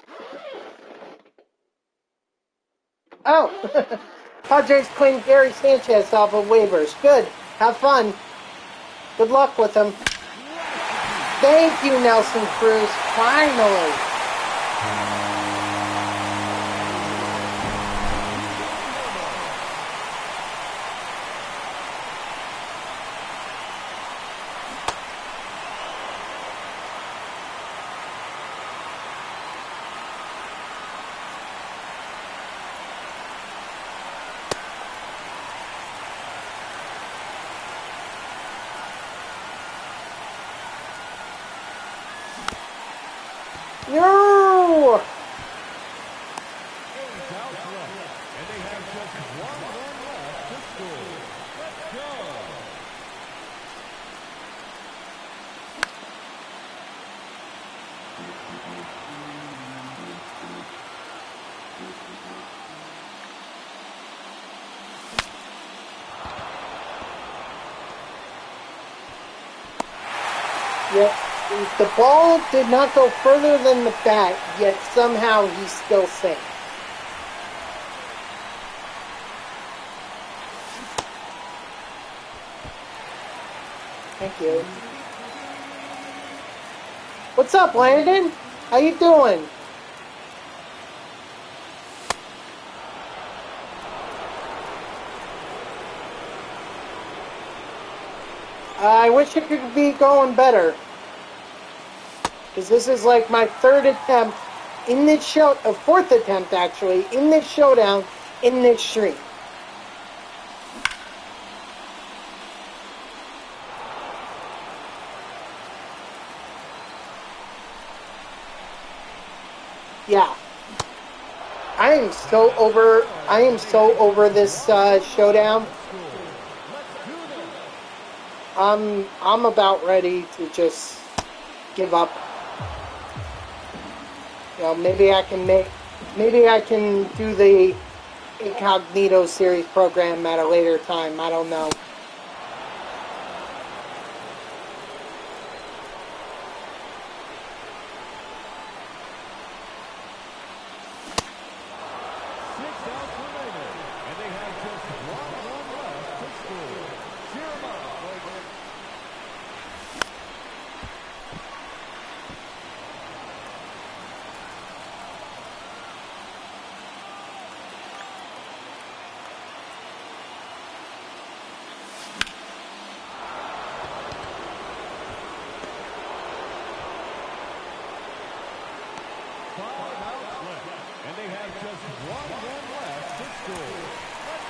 A: Oh, Padres claimed Gary Sanchez off of waivers. Good. Have fun. Good luck with him. Thank you, Nelson Cruz. Finally. No!
B: And they have just 1 run left to score. Let's go.
A: the ball did not go further than the bat, yet somehow he's still safe. Thank you. What's up, Landon? How you doing? I wish it could be going better. Because this is like my third attempt in this show, fourth attempt actually, in this showdown, in this stream. Yeah. I am so over this showdown. I'm about ready to just give up. You know, maybe I can do the Incognito series program at a later time. I don't know.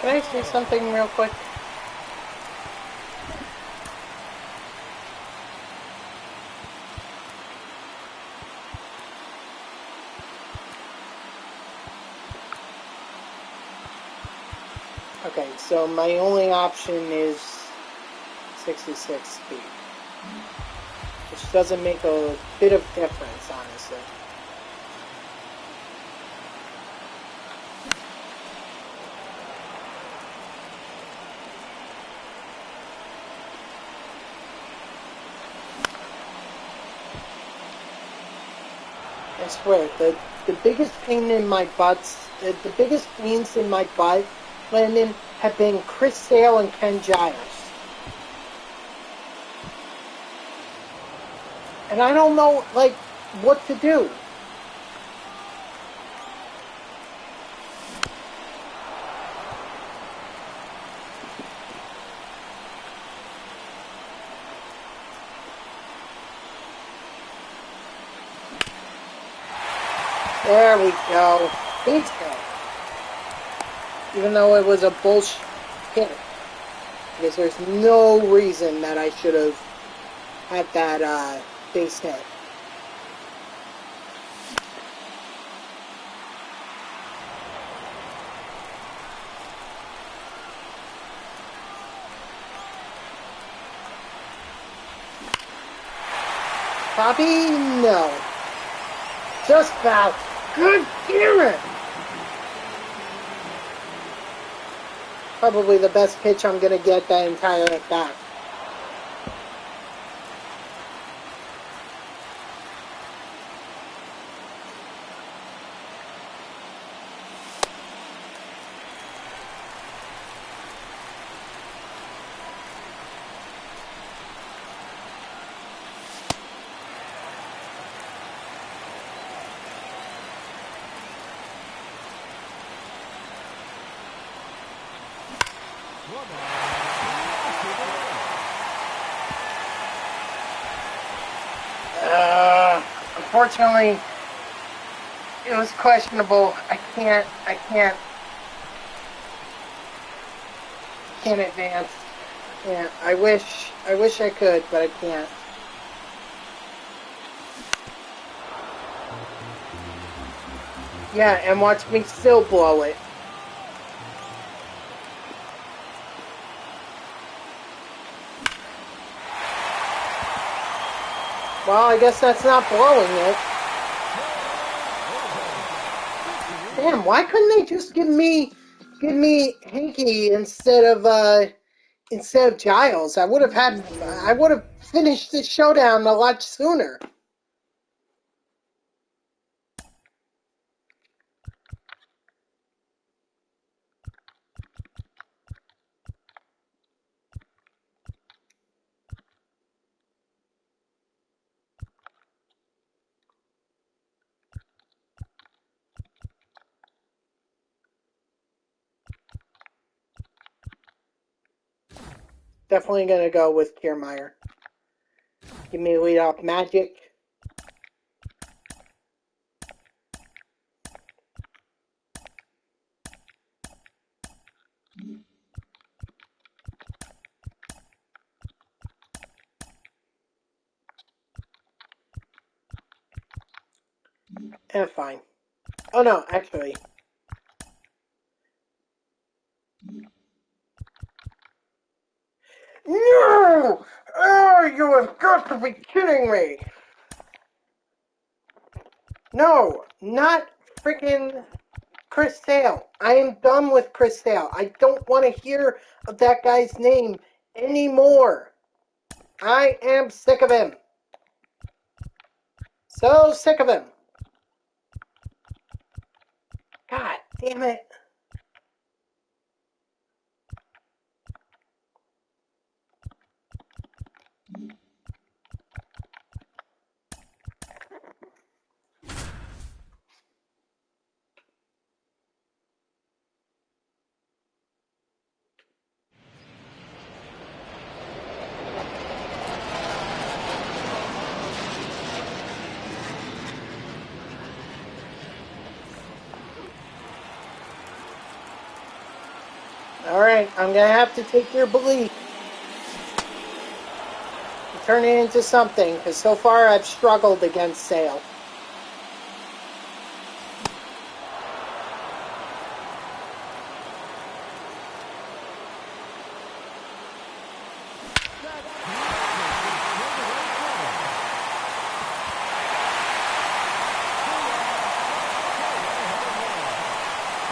A: Can I say something real quick? Okay, so my only option is 66 speed, which doesn't make a bit of difference, honestly. I swear, the biggest pain in my butts, the biggest pains in my butt, Landon, have been Chris Sale and Ken Giles. And I don't know, like, what to do. There we go. Base hit. Even though it was a bullshit hit. Because there's no reason that I should have had that base hit. Bobby, no. Just foul. Good damn it! Probably the best pitch I'm gonna get that entire at bat. Unfortunately, it was questionable. I can't advance. Yeah, I wish I could, but I can't. Yeah, and watch me still blow it. Well, I guess that's not blowing it. Damn, why couldn't they just give me Hinkie instead of Giles? I would have finished the showdown a lot sooner. Definitely gonna go with Kiermaier. Give me a leadoff magic. And fine. Oh no, actually. No! Oh, you have got to be kidding me! No, not freaking Chris Sale. I am done with Chris Sale. I don't want to hear of that guy's name anymore. I am sick of him. So sick of him. God damn it. Alright, I'm gonna have to take your belief and turn it into something, because so far I've struggled against Sale.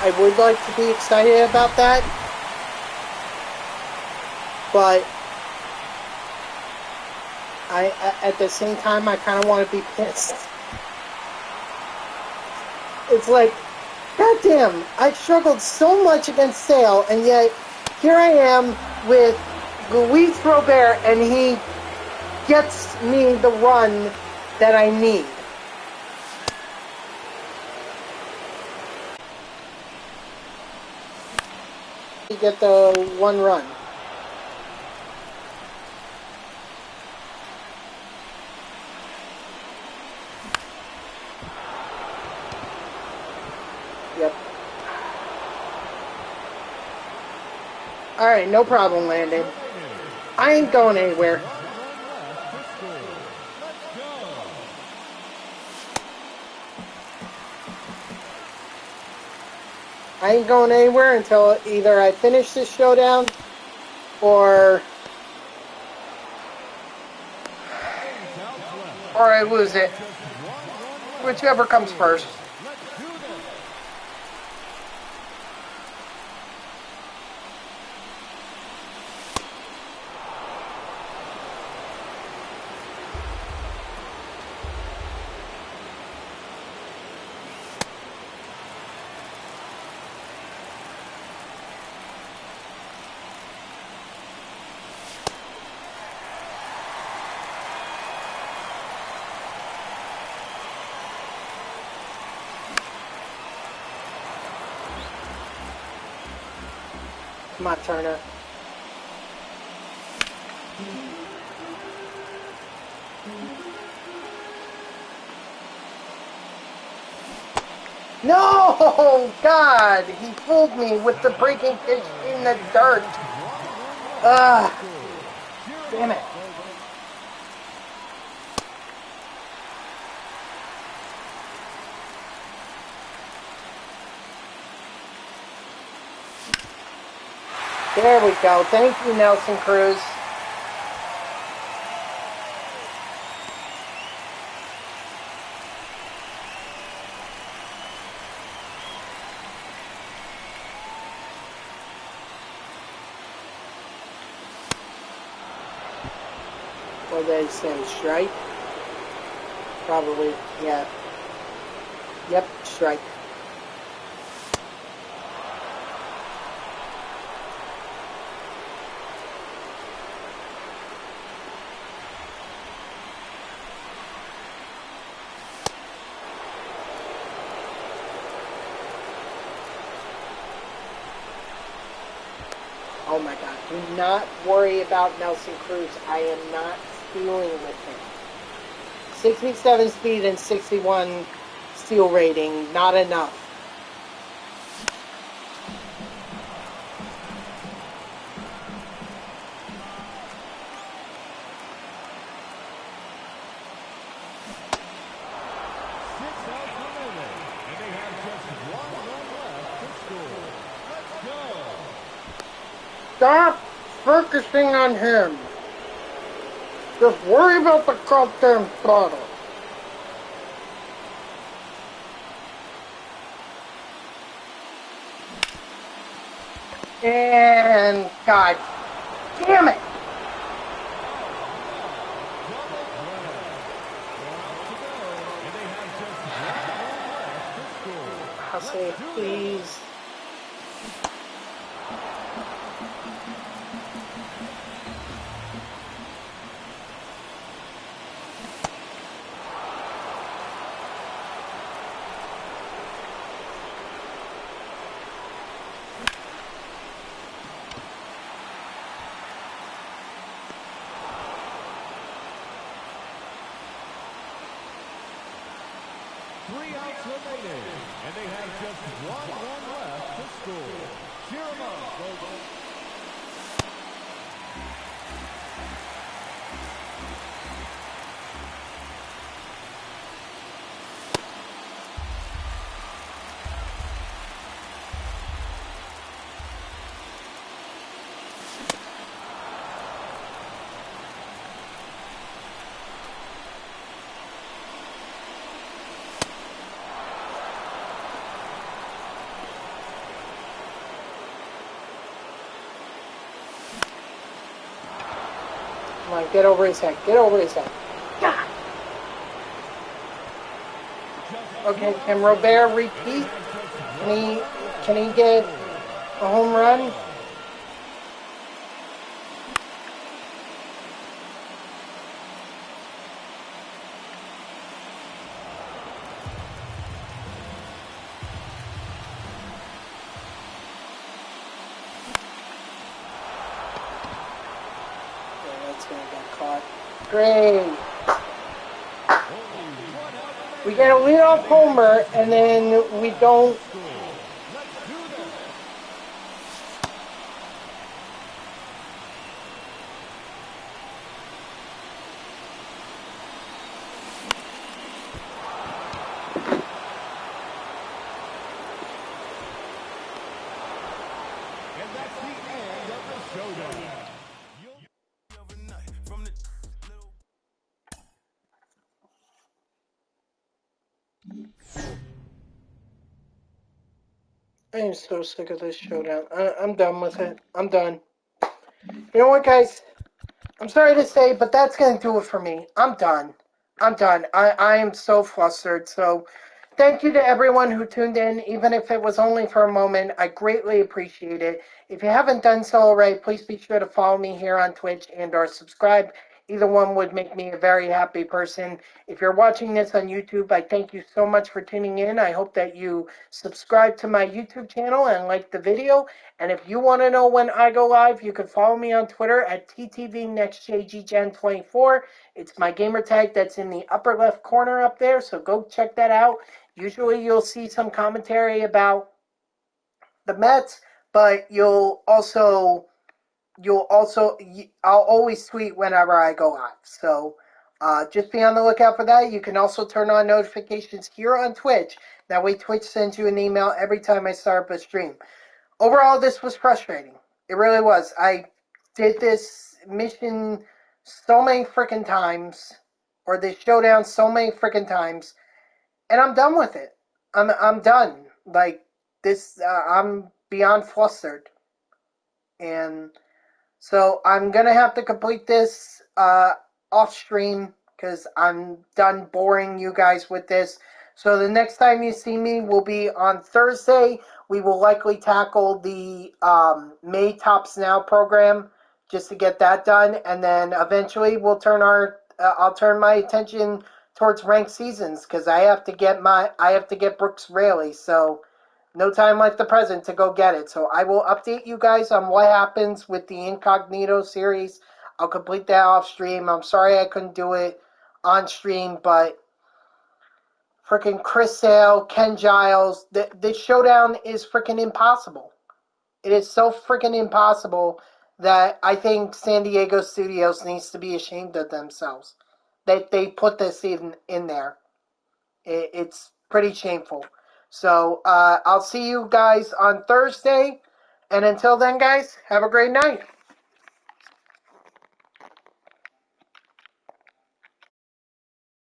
A: I would like to be excited about that, but at the same time, I kind of want to be pissed. It's like, goddamn, I struggled so much against Sale, and yet here I am with Luis Robert, and he gets me the run that I need. You get the one run. Yep. Alright, no problem, Landon. I ain't going anywhere. I ain't going anywhere until either I finish this showdown or I lose it. Whichever comes first. Come on, Turner. No! God! He fooled me with the breaking pitch in the dirt. Ugh. Damn it. There we go. Thank you, Nelson Cruz. What did they say? Strike? Probably, yeah. Yep, strike. Oh my God. Do not worry about Nelson Cruz. I am not stealing with him. 67 speed and 61 steal rating. Not enough. Stop focusing on him. Just worry about the goddamn bottle. And God damn it. I'll say please.
B: Three outs remaining, and they have just one run left to score. Cheer them up, folks.
A: Come on, get over his head. Get over his head. God. Okay, can Robert repeat? Can he get a home run? That's gonna get caught. Great. We get a leadoff homer, and then we don't.
B: And that's the end of the showdown.
A: I am so sick of this showdown. I'm done with it. I'm done. You know what, guys? I'm sorry to say, but that's going to do it for me. I'm done. I'm done. I am so flustered. So thank you to everyone who tuned in, even if it was only for a moment. I greatly appreciate it. If you haven't done so already, please be sure to follow me here on Twitch and or subscribe. Either one would make me a very happy person. If you're watching this on YouTube, I thank you so much for tuning in. I hope that you subscribe to my YouTube channel and like the video. And if you want to know when I go live, you can follow me on Twitter at TTVNextJGGen24. It's my gamer tag that's in the upper left corner up there, so go check that out. Usually you'll see some commentary about the Mets, but I'll always tweet whenever I go live. So just be on the lookout for that. You can also turn on notifications here on Twitch. That way Twitch sends you an email every time I start up a stream. Overall, this was frustrating. It really was. I did this mission so many freaking times, or this showdown so many freaking times, and I'm done with it. I'm done. Like this, I'm beyond flustered, and so I'm gonna have to complete this off stream because I'm done boring you guys with this. So the next time you see me will be on Thursday. We will likely tackle the May Tops Now program just to get that done, and then eventually we'll I'll turn my attention towards ranked seasons because I have to get Brooks Raley. So no time like the present to go get it. So I will update you guys on what happens with the Incognito series. I'll complete that off stream. I'm sorry I couldn't do it on stream, but freaking Chris Sale, Ken Giles, this showdown is freaking impossible. It is so freaking impossible that I think San Diego Studios needs to be ashamed of themselves that they put this in there. It's pretty shameful. So I'll see you guys on Thursday. And until then, guys, have a great night.